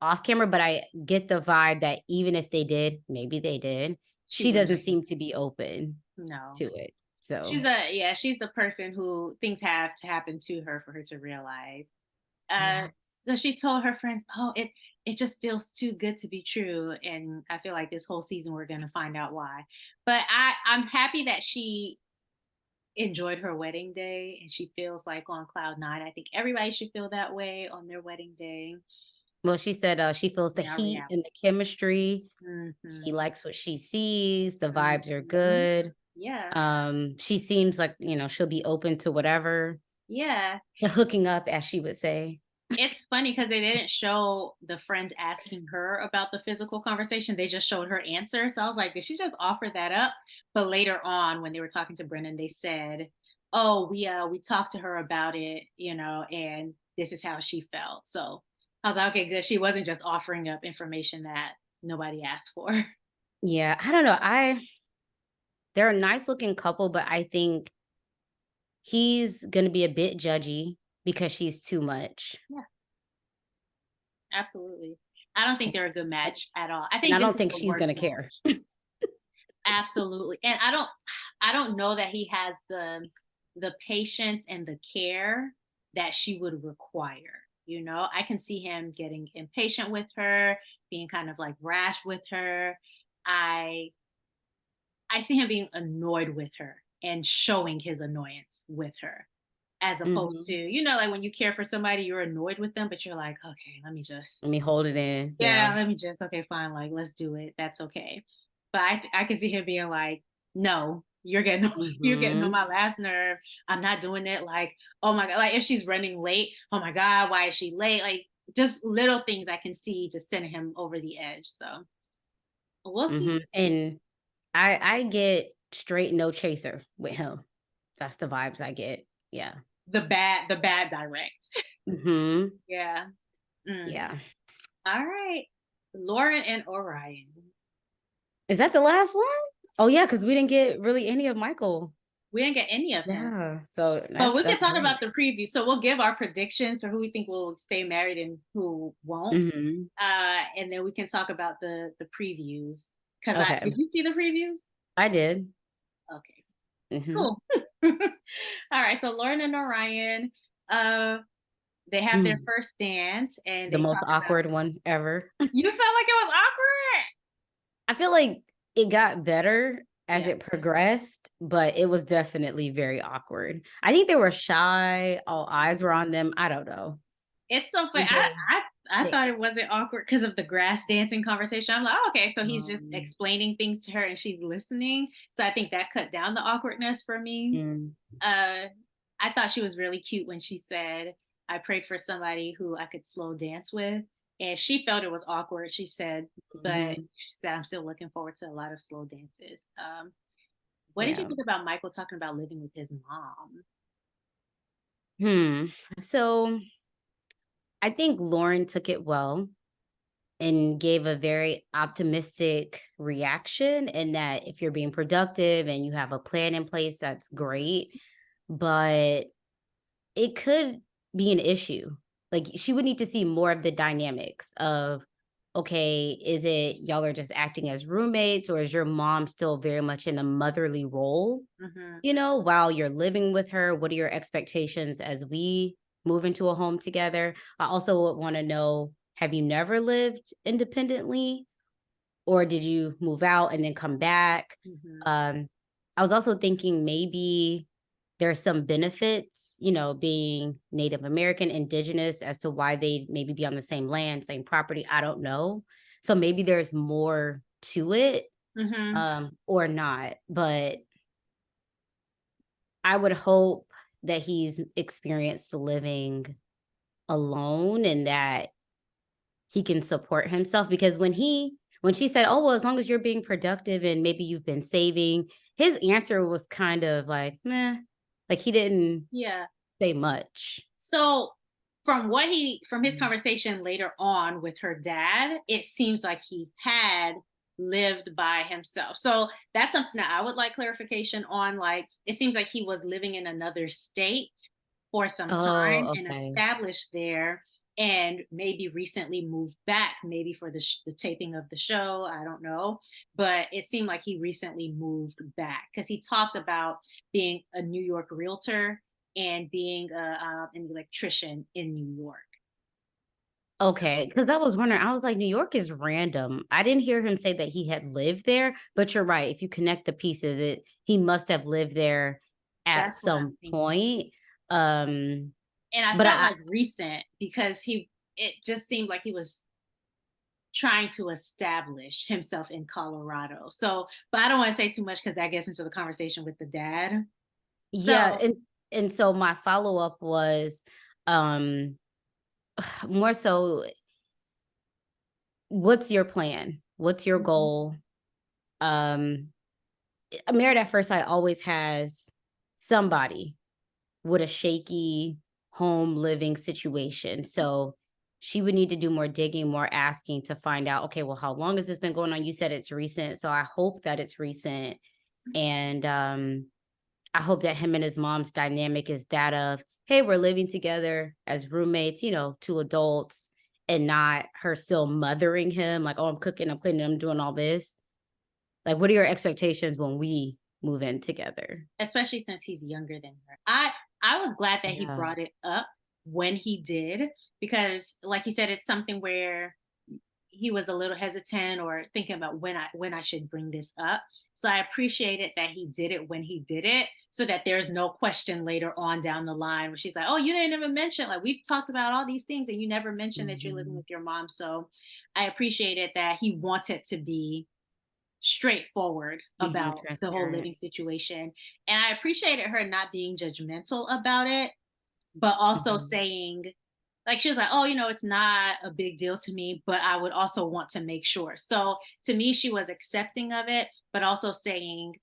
off camera, but I get the vibe that even if they did, maybe they did, She she wouldn't. doesn't seem to be open No. to it. So, She's the person who things have to happen to her for her to realize. yeah. So she told her friends, "Oh, it just feels too good to be true." And I feel like this whole season we're gonna find out why. But I'm happy that she enjoyed her wedding day and she feels like on cloud nine. I think everybody should feel that way on their wedding day. Well, she said she feels the Now heat reality. and the chemistry. She Hmm. likes what she sees. The vibes are Hmm. good. Yeah. She seems like, she'll be open to whatever, Yeah. hooking up, as she would say. It's funny because they didn't show the friends asking her about the physical conversation. They just showed her answer. So I was like, did she just offer that up? But later on, when they were talking to Brennan, they said, "Oh, we talked to her about it, and this is how she felt." So I was like, okay, good. She wasn't just offering up information that nobody asked for. Yeah, I don't know. They're a nice looking couple, but I think he's gonna be a bit judgy because she's too much. Yeah, absolutely. I don't think And they're a good match at all. I and I think this don't is think the she's worst gonna care. match. Absolutely. And I don't know that he has the patience and the care that she would require. I can see him getting impatient with her, being kind of like rash with her. I I see him being annoyed with her and showing his annoyance with her as opposed to, Mhm. like when you care for somebody, you're annoyed with them, but you're like, okay, let me Let just me hold it in. yeah, Yeah. let me just okay, fine, like let's do it. That's okay. But I can see him being like, no, you're getting you're getting on Mhm. my last nerve. I'm not doing it. Like, oh my god, like if she's running late, oh my god, why is she late? Like just little things I can see just sending him over the edge. So we'll see. And I get straight no chaser with him. That's the vibes I get. Yeah. The bad direct. Mhm. Yeah. Mm. Yeah. All right. Lauren and Orion. Is that the last one? Oh, yeah, because we didn't get really any of Michael. We didn't get any of him. Yeah. So But we can that's talk great. about the preview. So we'll give our predictions for who we think will stay married and who won't. Mhm. And then we can talk about the previews. Because I Okay. did you see the previews? I did. Okay, Mhm. cool. All right. So Lauren and Orion, uh, they have their Mm. first dance and The they most talk about awkward one ever. you felt like it was awkward. I feel like it got better as Yeah. it progressed, but it was definitely very awkward. I think they were shy, all eyes were on them. I don't know. It's so funny. Did they I thought click? it wasn't awkward because of the grass dancing conversation. I'm like, oh, okay, so he's just Um, explaining things to her and she's listening. So I think that cut down the awkwardness for me. mm, Uh, I thought she was really cute when she said, "I prayed for somebody who I could slow dance with," and she felt it was awkward. She said, but mhm. she said, "I'm still looking forward to a lot of slow dances." What did you Yeah. think about Michael talking about living with his mom? Hmm. So I think Lauren took it well and gave a very optimistic reaction, in that if you're being productive and you have a plan in place, that's great. But it could be an issue. Like, she would need to see more of the dynamics of, okay, is it y'all are just acting as roommates, or is your mom still very much in a motherly role, Hmm. while you're living with her? What are your expectations as we move into a home together? I also would want to know, have you never lived independently, or did you move out and then come back? Hmm. I was also thinking maybe there's some benefits, being Native American, indigenous, as to why they maybe be on the same land, same property. I don't know. So maybe there's more to it, or not. But I would hope that he's experienced living alone and that he can support himself, because when she said, "Oh, well, as long as you're being productive and maybe you've been saving," his answer was kind of like, meh, like he didn't Yeah. say much. So from his conversation later on with her dad, it seems like he had lived by himself. So that's something that I would like clarification on. Like, it seems like he was living in another state for some time Oh, and okay. established there, and maybe recently moved back, maybe for the taping of the show. I don't know. But it seemed like he recently moved back because he talked about being a New York realtor and being an electrician in New York. So Okay, because I was wondering, I was like, New York is random. I didn't hear him say that he had lived there, but you're right. If you connect the pieces, he must have lived there at that's what I'm some thinking. point. Um, And I but felt like recent because it just seemed like he was trying to establish himself in Colorado. So, but I don't want to say too much because that gets into the conversation with the dad. yeah, So, and so my follow-up was, um more so, what's your plan? What's your mhm, goal? Um, Married at First Sight always has somebody with a shaky home living situation. So she would need to do more digging, more asking to find out, okay, well, how long has this been going on? You said it's recent. So I hope that it's recent. And I hope that him and his mom's dynamic is that of, hey, we're living together as roommates, two adults, and not her still mothering him, like, oh, I'm cooking, I'm cleaning, I'm doing all this. Like, what are your expectations when we move in together? especially since he's younger than her. I was glad that he Yeah. brought it up when he did because, like he said, it's something where he was a little hesitant or thinking about when I should bring this up. So I appreciated that he did it when he did it so that there's no question later on down the line where she's like, "Oh, you didn't even mention, like, we've talked about all these things and you never mentioned that you're living Mhm. with your mom." So I appreciated that he wanted to be straightforward Be more about the whole transparent. living situation. And I appreciated her not being judgmental about it, but also Mhm. saying, like, she was like, "Oh, it's not a big deal to me, but I would also want to make sure." So to me, she was accepting of it, but also saying,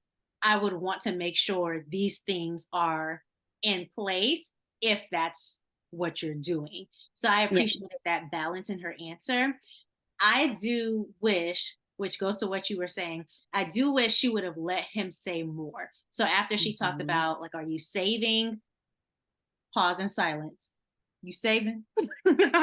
"I would want to make sure these things are in place if that's what you're doing." So I Yeah. appreciated that balance in her answer. I do wish, which goes to what you were saying, I do wish she would have let him say more. So after she talked Mhm. about, like, are you saving? Pause in silence. You saving?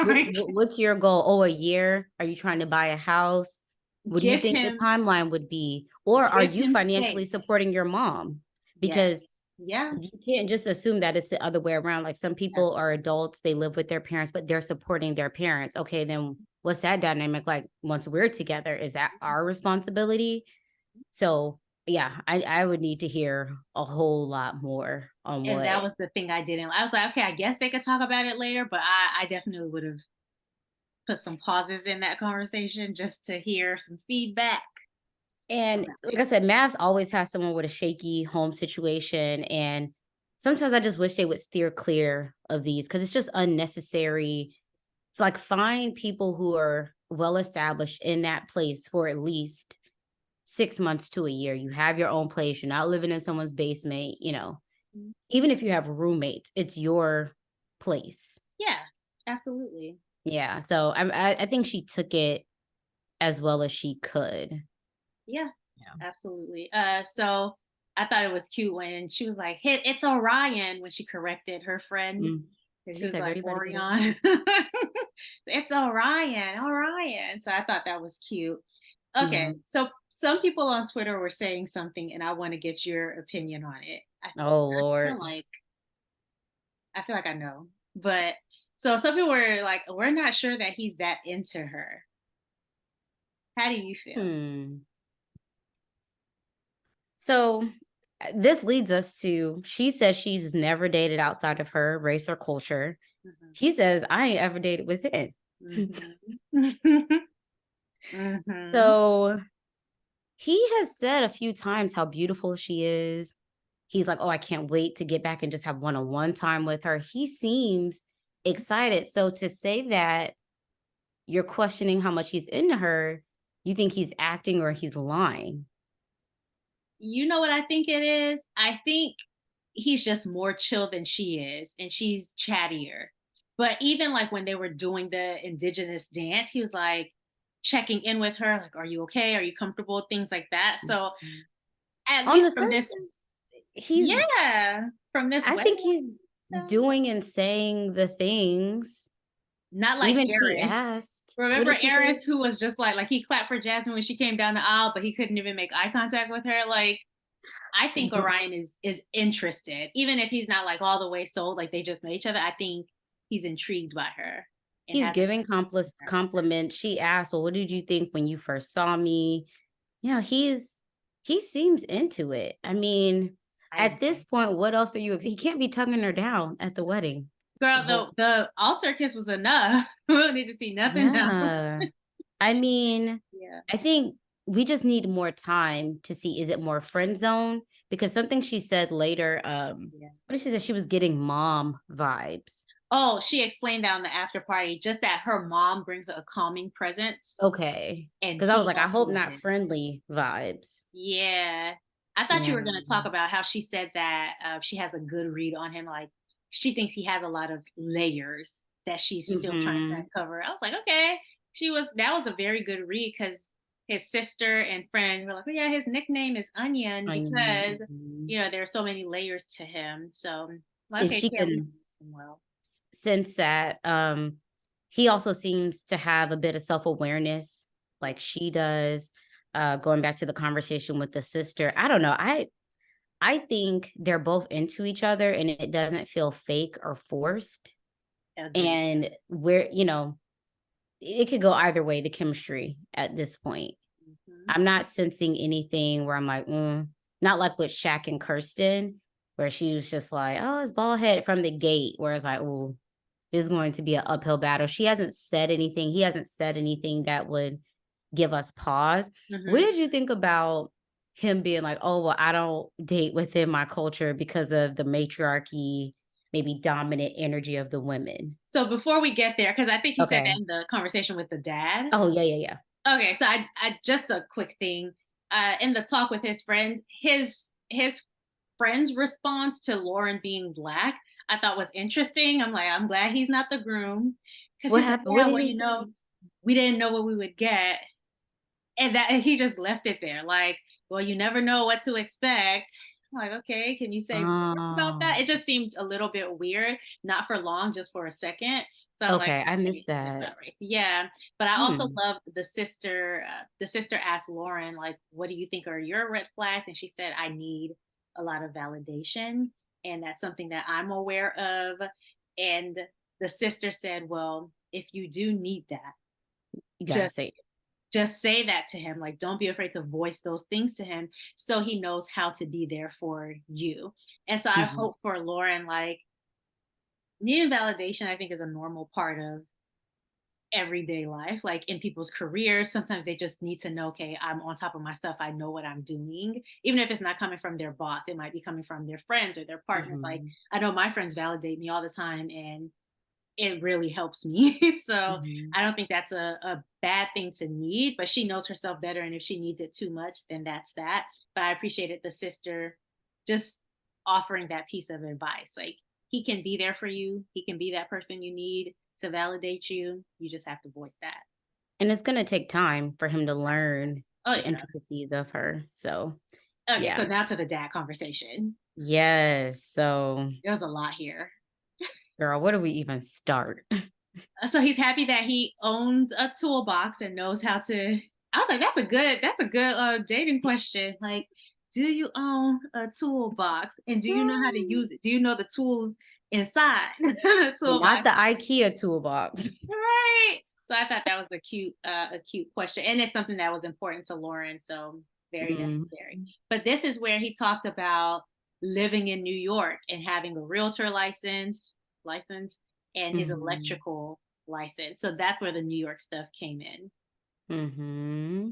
Like, What's your goal? Oh, a year? Are you trying to buy a house? What do you give think the him timeline would be? Or are give you him financially space. supporting your mom? Yes. Because Yeah, you can't just assume that it's the other way around. Like, some people are absolutely. adults, they live with their parents, but they're supporting their parents. Okay, then what's that dynamic like once we're together? Is that our responsibility? So yeah, I would need to hear a whole lot more on And that what. was the thing I didn't. I was like, okay, I guess they could talk about it later, but I definitely would have put some pauses in that conversation just to hear some feedback And about like it. I said, MAFS always has someone with a shaky home situation. And sometimes I just wish they would steer clear of these because it's just unnecessary. It's like, find people who are well established in that place for at least 6 months to a year. You have your own place. You're not living in someone's basement. Mhm. Even if you have roommates, it's your place. Yeah, absolutely. Yeah. So I think she took it as well as she could. Yeah, Yeah. absolutely. So I thought it was cute when she was like, "Hey, it's Orion," when she corrected her friend. Mm. And She she was said, "Girl, like, you better get it." "Orion." It's Orion, Orion. So I thought that was cute. Yeah. Okay, so some people on Twitter were saying something, and I want to get your opinion on it. Oh Feel Lord. like I feel like I know, but so some people were like, "We're not sure that he's that into her." How do you feel? Hmm. So this leads us to, she says she's never dated outside of her race or culture. Mhm. He says, I ain't ever dated within. Mhm. Mhm. So he has said a few times how beautiful she is. He's like, oh, I can't wait to get back and just have one-on-one time with her. He seems excited. So to say that you're questioning how much he's into her, you think he's acting or he's lying? You know what I think it is? I think he's just more chill than she is, and she's chattier. But even like when they were doing the indigenous dance, he was like checking in with her, like, "Are you okay? Are you comfortable?" Things like that. So Mhm. at On the least from this, surface, he's, yeah, from this I wedding, think he's so, doing and saying the things. not like Even she Eris. asked, what Remember did she say? Eris, who was just like he clapped for Jasmine when she came down the aisle, but he couldn't even make eye contact with her. Like I think Orion is interested, even if he's not like all the way sold, like they just know each other. I think he's intrigued by her and He's has a giving her. compliments. She asked, well, what did you think when you first saw me? You know, he seems into it. I mean, I at this agree. point, what else are you, he can't be tugging her down at the wedding. Girl, Well, the altar kiss was enough. We don't need to see nothing else. yeah. I mean, Yeah. I think we just need more time to see, is it more friend zone? Because something she said later, Yeah. what did she say? She was getting mom vibes. Oh, she explained down the after party just that her mom brings a calming presence, Okay. and Because I was he like, I hope also not did. friendly vibes. Yeah. I thought you Yeah. were going to talk about how she said that she has a good read on him. Like she thinks he has a lot of layers that she's still trying to Hmm. uncover. I was like, okay, that was a very good read because his sister and friend were like, oh yeah, his nickname is Onion because Mhm. there are so many layers to him. So, like, And okay, she she at least can knows him well. sense that he also seems to have a bit of self-awareness like she does. Going back to the conversation with the sister, I don't know. I think they're both into each other and it doesn't feel fake or forced. Agreed. And where, it could go either way, the chemistry at this point. Hmm. I'm not sensing anything where I'm like, not like with Shaq and Kirsten, where she was just like, oh, it's bald head from the gate, where it's like, oh, this is going to be an uphill battle. She hasn't said anything. He hasn't said anything that would give us pause. What Hmm. did you think about him being like, oh, well, I don't date within my culture because of the matriarchy, maybe dominant energy of the women? So before we get there, because I think you said that Okay. in the conversation with the dad. Oh, yeah, yeah, yeah. Okay, so I just a quick thing. In the talk with his friend, his friend's response to Lauren being black, I thought was interesting. I'm like, I'm glad he's not the groom, because What he's like, happened? What yeah, did well, he say? we didn't know what we would get, and he just left it there. Like, well, you never know what to expect. I'm like, okay, can you say more about that? Oh, It just seemed a little bit weird, not for long, just for a second. So I'm like, okay. I maybe missed it's just that. not racy. Yeah, but I also Hmm. love the sister. The sister asked Lauren, like, what do you think are your red flags? And she said, I need a lot of validation, and that's something that I'm aware of. And the sister said, well, if you do need that, You gotta say just it. say that to him. Like, don't be afraid to voice those things to him so he knows how to be there for you. And so I Mhm. hope for Lauren, like, needing validation, I think, is a normal part of everyday life. Like in people's careers, sometimes they just need to know, okay, I'm on top of my stuff. I know what I'm doing. Even if it's not coming from their boss, it might be coming from their friends or their partner. Like, Mhm. I know my friends validate me all the time, and it really helps me. So Mhm. I don't think that's a bad thing to need, but she knows herself better. And if she needs it too much, then that's that. But I appreciated the sister just offering that piece of advice. Like, he can be there for you, he can be that person you need to validate you. You just have to voice that. And it's gonna take time for him to Absolutely. learn Oh, the yeah. intricacies of her. So, Okay. yeah. So now to the dad conversation. Yes. So, There's a lot here. girl, where do we even start? So he's happy that he owns a toolbox and knows how to. I was like, that's a good dating question. Like, do you own a toolbox and do you know how to Mm. use it? Do you know the tools inside the Not toolbox? the IKEA toolbox. Right. So I thought that was a cute question, and it's something that was important to Lauren. So very Mm-hmm. necessary. But this is where he talked about living in New York and having a realtor license and his Mm-hmm. electrical license. So that's where the New York stuff came in. Mm-hmm.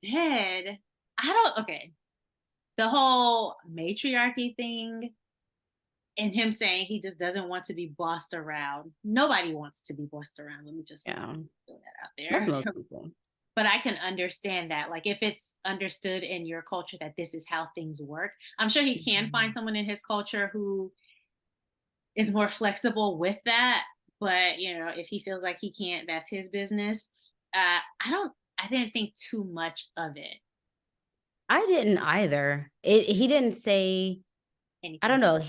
Then I don't okay. The whole matriarchy thing and him saying he just doesn't want to be bossed around. Nobody wants to be bossed around. Let me just Yeah, throw that out that's there. most people. But I can understand that. Like if it's understood in your culture that this is how things work, I'm sure he can find Mhm. someone in his culture who is more flexible with that. But if he feels like he can't, that's his business. I didn't think too much of it. I didn't either. He didn't say, I Anything. don't know.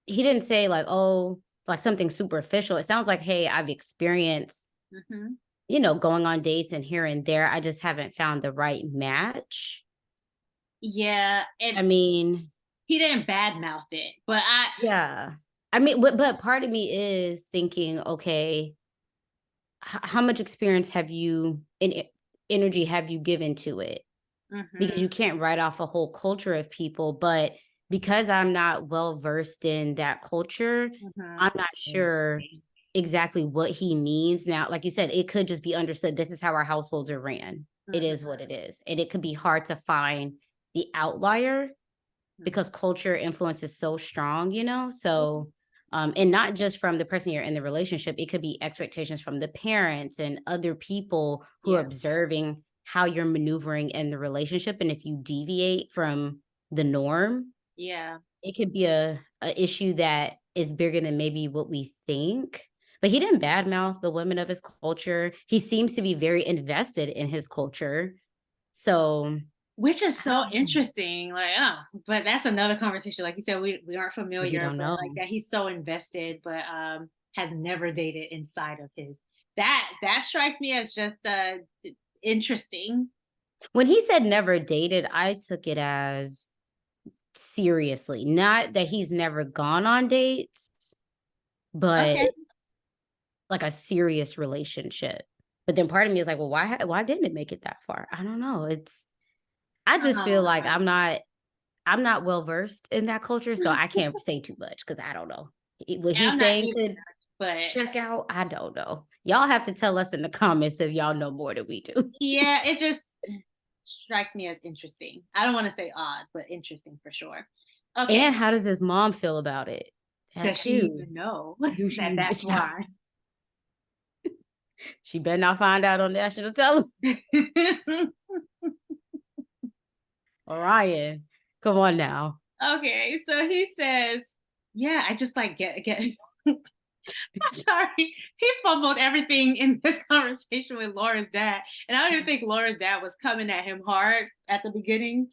He didn't say like, oh, like something superficial. It sounds like, hey, I've experienced, Hmm. going on dates and here and there. I just haven't found the right match. Yeah, I and mean, he didn't badmouth it, but I. yeah. I mean, but part of me is thinking, okay, how much experience have you and energy have you given to it? Because Hmm. you can't write off a whole culture of people. But because I'm not well versed in that culture, Hmm. I'm not sure exactly what he means. Now, like you said, it could just be understood this is how our households are ran. It is Hmm. what it is. And it could be hard to find the outlier because culture influence is so strong, So and not just from the person you're in the relationship, it could be expectations from the parents and other people who are Yeah, observing how you're maneuvering in the relationship. And if you deviate from the norm, yeah. it could be a issue that is bigger than maybe what we think. But he didn't badmouth the women of his culture. He seems to be very invested in his culture. So Which is I so don't know. interesting. Like, but that's another conversation. Like you said, we aren't We familiar, don't but like know. that he's so invested, but has never dated inside of his. That strikes me as just interesting. When he said never dated, I took it as seriously, not that he's never gone on dates, but Okay. like a serious relationship. But then part of me is like, well, why didn't it make it that far? I don't know. I just feel like Um, I'm not well versed in that culture, so I can't say too much because I don't know. What he's I'm not saying either, could but check out. I don't know. Y'all have to tell us in the comments if y'all know more than we do. yeah, it just strikes me as interesting. I don't want to say odd, but interesting for sure. Okay. And how does his mom feel about it? That Does she too. even know Do that she? that's why? She better not find out on national television. Orion, come on now. Okay, so he says, "Yeah, I just like get." I'm sorry, he fumbled everything in this conversation with Laura's dad, and I don't even think Laura's dad was coming at him hard at the beginning,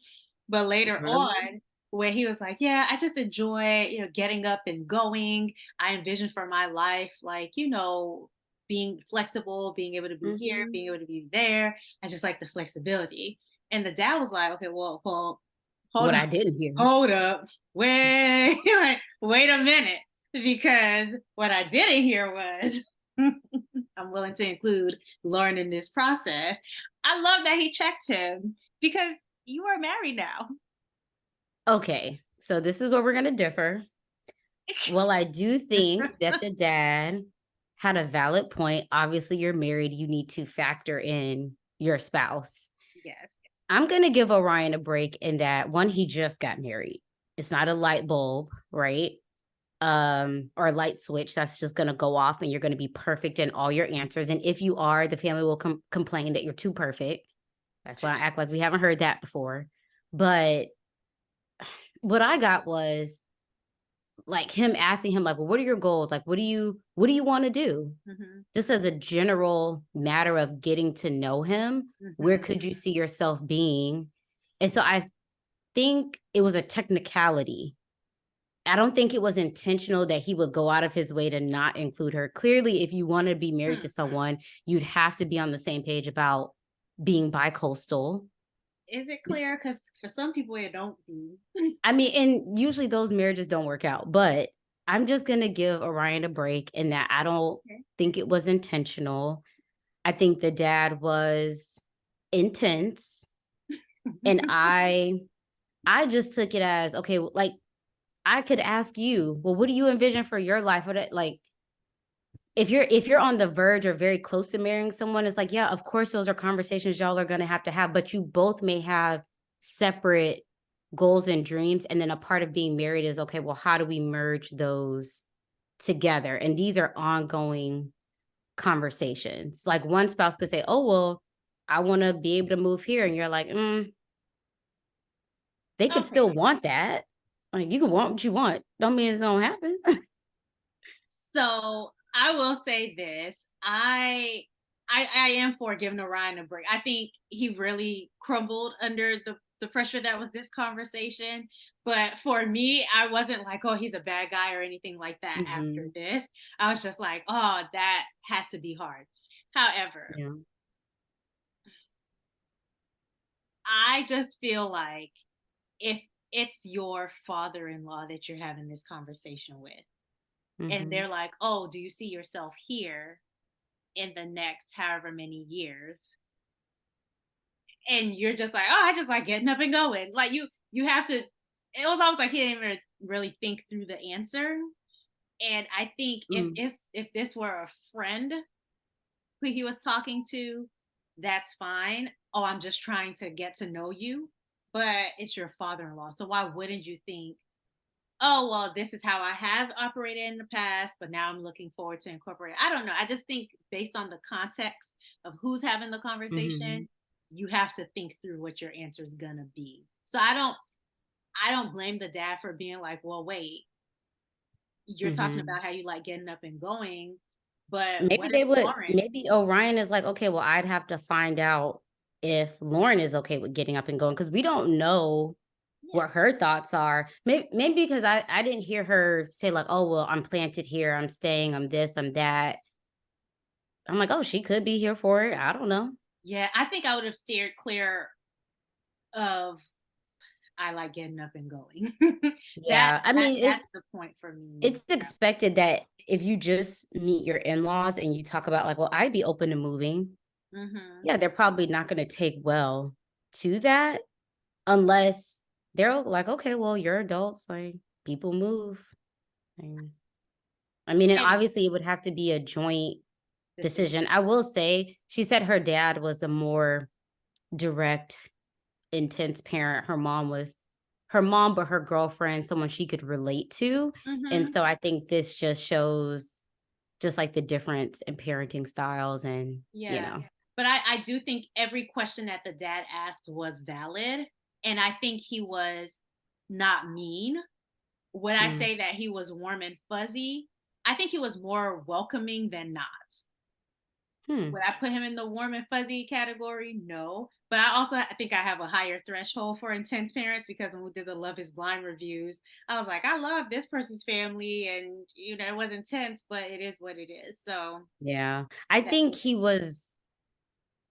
but later Really? on, where he was like, "Yeah, I just enjoy, getting up and going. I envision for my life, like, being flexible, being able to be here, Mm-hmm. being able to be there. I just like the flexibility." And the dad was like, "Okay, well, hold What up, I didn't hear. hold up, wait, like, wait a minute." Because what I didn't hear was I'm willing to include Lauren in this process. I love that he checked him because you are married now. Okay, so this is where we're going to differ. Well, I do think that the dad had a valid point. Obviously, you're married, you need to factor in your spouse. Yes. I'm going to give Orion a break in that one, he just got married. It's not a light bulb, right? Or a light switch that's just going to go off and you're going to be perfect in all your answers. And if you are, the family will complain that you're too perfect. That's why I act like we haven't heard that before. But what I got was like him asking him, like, well, what are your goals? Like, what do you want to do? Hmm. Just as a general matter of getting to know him, where Hmm. could you see yourself being? And so I think it was a technicality. I don't think it was intentional that he would go out of his way to not include her. Clearly, if you want to be married to someone, you'd have to be on the same page about being bi-coastal. Is it clear? Because for some people, it don't be. I mean, and usually those marriages don't work out, but I'm just going to give Orion a break in that I don't Okay. think it was intentional. I think the dad was intense. And I just took it as, okay, like I could ask you, well, what do you envision for your life? What like if you're on the verge or very close to marrying someone, it's like, yeah, of course those are conversations y'all are gonna have to have, but you both may have separate goals and dreams. And then a part of being married is, okay, well, how do we merge those together? And these are ongoing conversations. Like one spouse could say, oh, well, I want to be able to move here. And you're like, they could Okay. still want that. Like you can want what you want. Don't mean it's gonna happen. So I will say this. I am for giving Orion a break. I think he really crumbled under the pressure that was this conversation. But for me, I wasn't like, oh, he's a bad guy or anything like that after Hmm. this. I was just like, oh, that has to be hard. However, Yeah. I just feel like if it's your father-in-law that you're having this conversation with, and Hmm. they're like, oh, do you see yourself here in the next however many years? And you're just like, oh, I just like getting up and going. Like you have to, it was almost like he didn't even really think through the answer. And I think Mm. if this were a friend who he was talking to, that's fine. Oh, I'm just trying to get to know you. But it's your father-in-law. So why wouldn't you think, oh, well, this is how I have operated in the past, but now I'm looking forward to incorporate. I don't know. I just think based on the context of who's having the Hmm. conversation, you have to think through what your answer is gonna be. So I don't blame the dad for being like, well, wait, you're talking Hmm. about how you like getting up and going, but Maybe what if they would, Lauren? maybe Orion is like, okay, well, I'd have to find out if Lauren is okay with getting up and going because we don't know Yeah, what her thoughts are. Maybe because I didn't hear her say like, oh, well, I'm planted here, I'm staying, I'm this, I'm that. I'm like, oh, she could be here for it. I don't know. yeah, I think I would have steered clear of I like getting up and going. that Yeah. I that mean, that's the point for me. it's expected that if you just meet your in-laws and you talk about like, well, I'd be open to moving. Hmm. Yeah, they're probably not going to take well to that unless they're like, okay, well, you're adults, like people move. And I mean, and And obviously it would have to be a joint decision. decision. I will say she said her dad was the more direct, intense parent. Her mom, but her girlfriend, someone she could relate to. And Hmm. so I think this just shows just like the difference in parenting styles and, Yeah. But I do think every question that the dad asked was valid. And I think he was not mean. Would I mm, say that he was warm and fuzzy? I think he was more welcoming than not. hmm. Would I put him in the warm and fuzzy category? No. But I think I have a higher threshold for intense parents because when we did the Love is Blind reviews, I was like, I love this person's family and it was intense, but it is what it is. So Yeah. I that think he was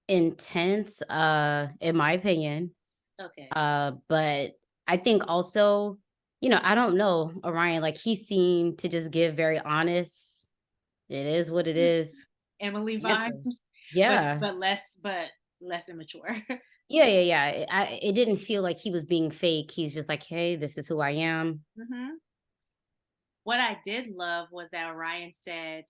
intense, in my opinion. okay. But I think also, I don't know, Orion, like he seemed to just give very honest, it is what it is Emily vibes, answers. but Yeah. less immature. Yeah, yeah, yeah. It didn't feel like he was being fake. He's just like, hey, this is who I am. Hmm. What I did love was that Orion said,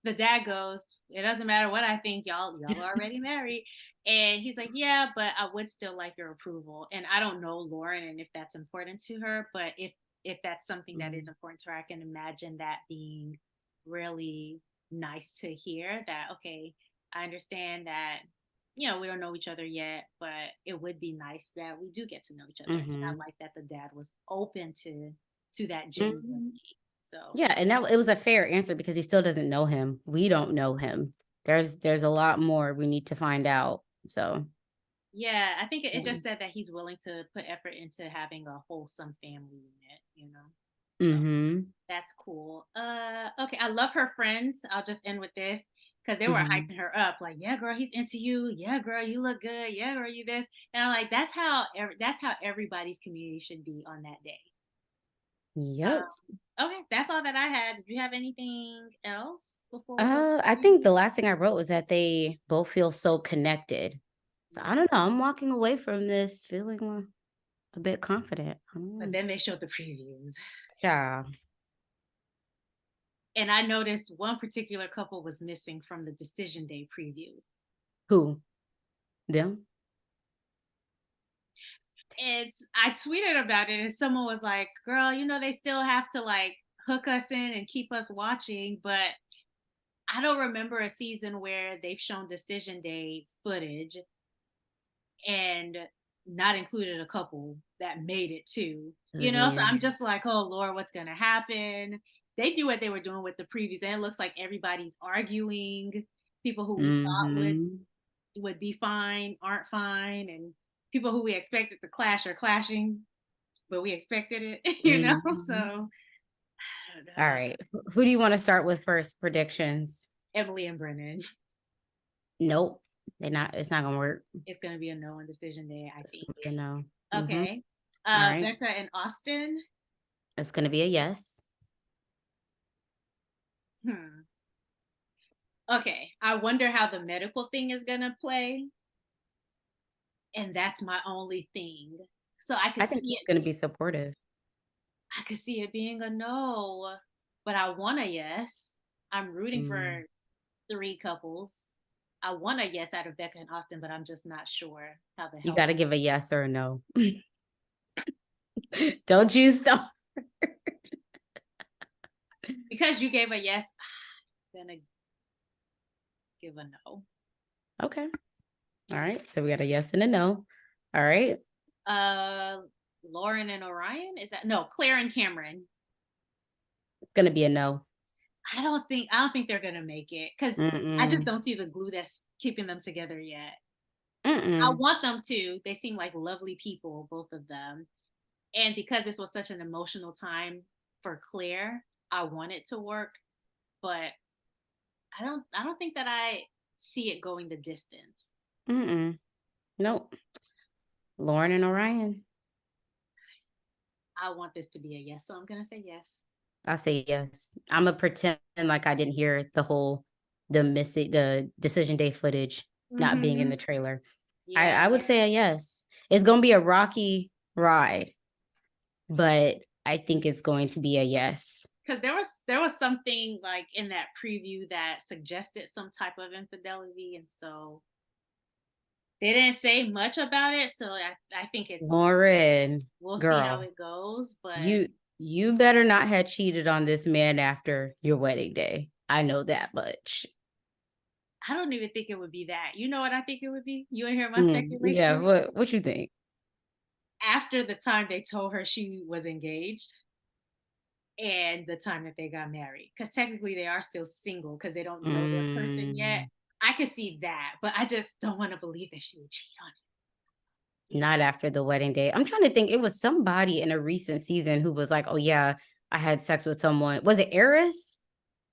the dad goes, "It doesn't matter what I think, y'all are already married." And he's like, "Yeah, but I would still like your approval." And I don't know Lauren and if that's important to her, but if that's something that is Mm, important to her, I can imagine that being really nice to hear that okay, I understand that we don't know each other yet, but it would be nice that we do get to know each other. And I mhm, like that the dad was open to that mhm. genuinely. So Yeah, and that it was a fair answer because he still doesn't know him. We don't know him. There's a lot more we need to find out. So, yeah, I think it yeah. just said that he's willing to put effort into having a wholesome family unit. So Mhm. that's cool. Okay, I love her friends. I'll just end with this because they were Mhm. hyping her up, like, "Yeah, girl, he's into you. Yeah, girl, you look good. Yeah, girl, you this." And I'm like, that's how everybody's community should be on that day. Yep. Okay, that's all that I had. Did you have anything else before we go? I think the last thing I wrote was that they both feel so connected. So I don't know. I'm walking away from this feeling a bit confident. I don't But know. then they showed the previews. Child. And I noticed one particular couple was missing from the decision day preview. Who? Them? I tweeted about it and someone was like, girl, they still have to like hook us in and keep us watching, but I don't remember a season where they've shown decision day footage and not included a couple that made it too. So Yeah. I'm just like, oh Lord, what's gonna happen? They knew what they were doing with the previews, and it looks like everybody's arguing. People who we thought Mm-hmm. would be fine aren't fine, and people who we expected to clash are clashing, but we expected it, So Mm-hmm. I don't All know. right. Who do you want to start with first? Predictions? Emily and Brennan. Nope. They're not. It's not gonna work. It's gonna be a no on decision day, I It's think. gonna be a no. Mm-hmm. Okay. All right. Becca and Austin. It's gonna be a yes. Hmm. Okay. I wonder how the medical thing is gonna play. And that's my only thing. So I think he's gonna be supportive. I could see it being a no, but I want a yes. I'm rooting Mm. for three couples. I want a yes out of Becca and Austin, but I'm just not sure how the You health got to give a yes or a no. Don't you stop. because you gave a yes, I'm gonna give a no. Okay. All right. So we got a yes and a no. All right. Uh Lauren and Orion? Is that no, Claire and Cameron. It's gonna be a no. I don't think they're gonna make it because I just Mm-mm. don't see the glue that's keeping them together yet. I Mm-mm. want them to. They seem like lovely people, both of them. And because this was such an emotional time for Claire, I want it to work, but I don't think that I see it going the distance. Mm-mm. Nope. Lauren and Orion. I want this to be a yes, so I'm gonna say yes. I'll say yes. I'm gonna pretend like I didn't hear the decision day footage not being in Hmm. the trailer. Yeah, I would say a yes. It's gonna be a rocky ride, but I think it's going to be a yes. because there was something like in that preview that suggested some type of infidelity, and so they didn't say much about it. So I think Lauren, we'll see how girl, it goes, but you better not have cheated on this man after your wedding day. I know that much. I don't even think it would be that. You know what I think it would be? You want to hear my Yeah, speculation? what you think? After the time they told her she was engaged and the time that they got married. Because technically they are still single because they don't know their person yet. Mm, I could see that, but I just don't want to believe that she would cheat on not after the wedding day. I'm trying to think. It was somebody in a recent season who was like, "Oh yeah, I had sex with someone." Was it Eris?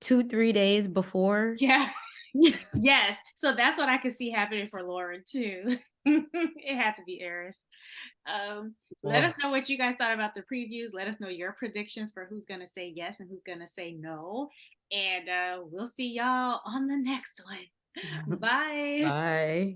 2, 3 days before. him. Yeah. Yes. So that's what I could see happening for Lauren too. It had to be Eris. Let us Oh, know what you guys thought about the previews. Let us know your predictions for who's going to say yes and who's going to say no. And we'll see y'all on the next one. Bye. bye.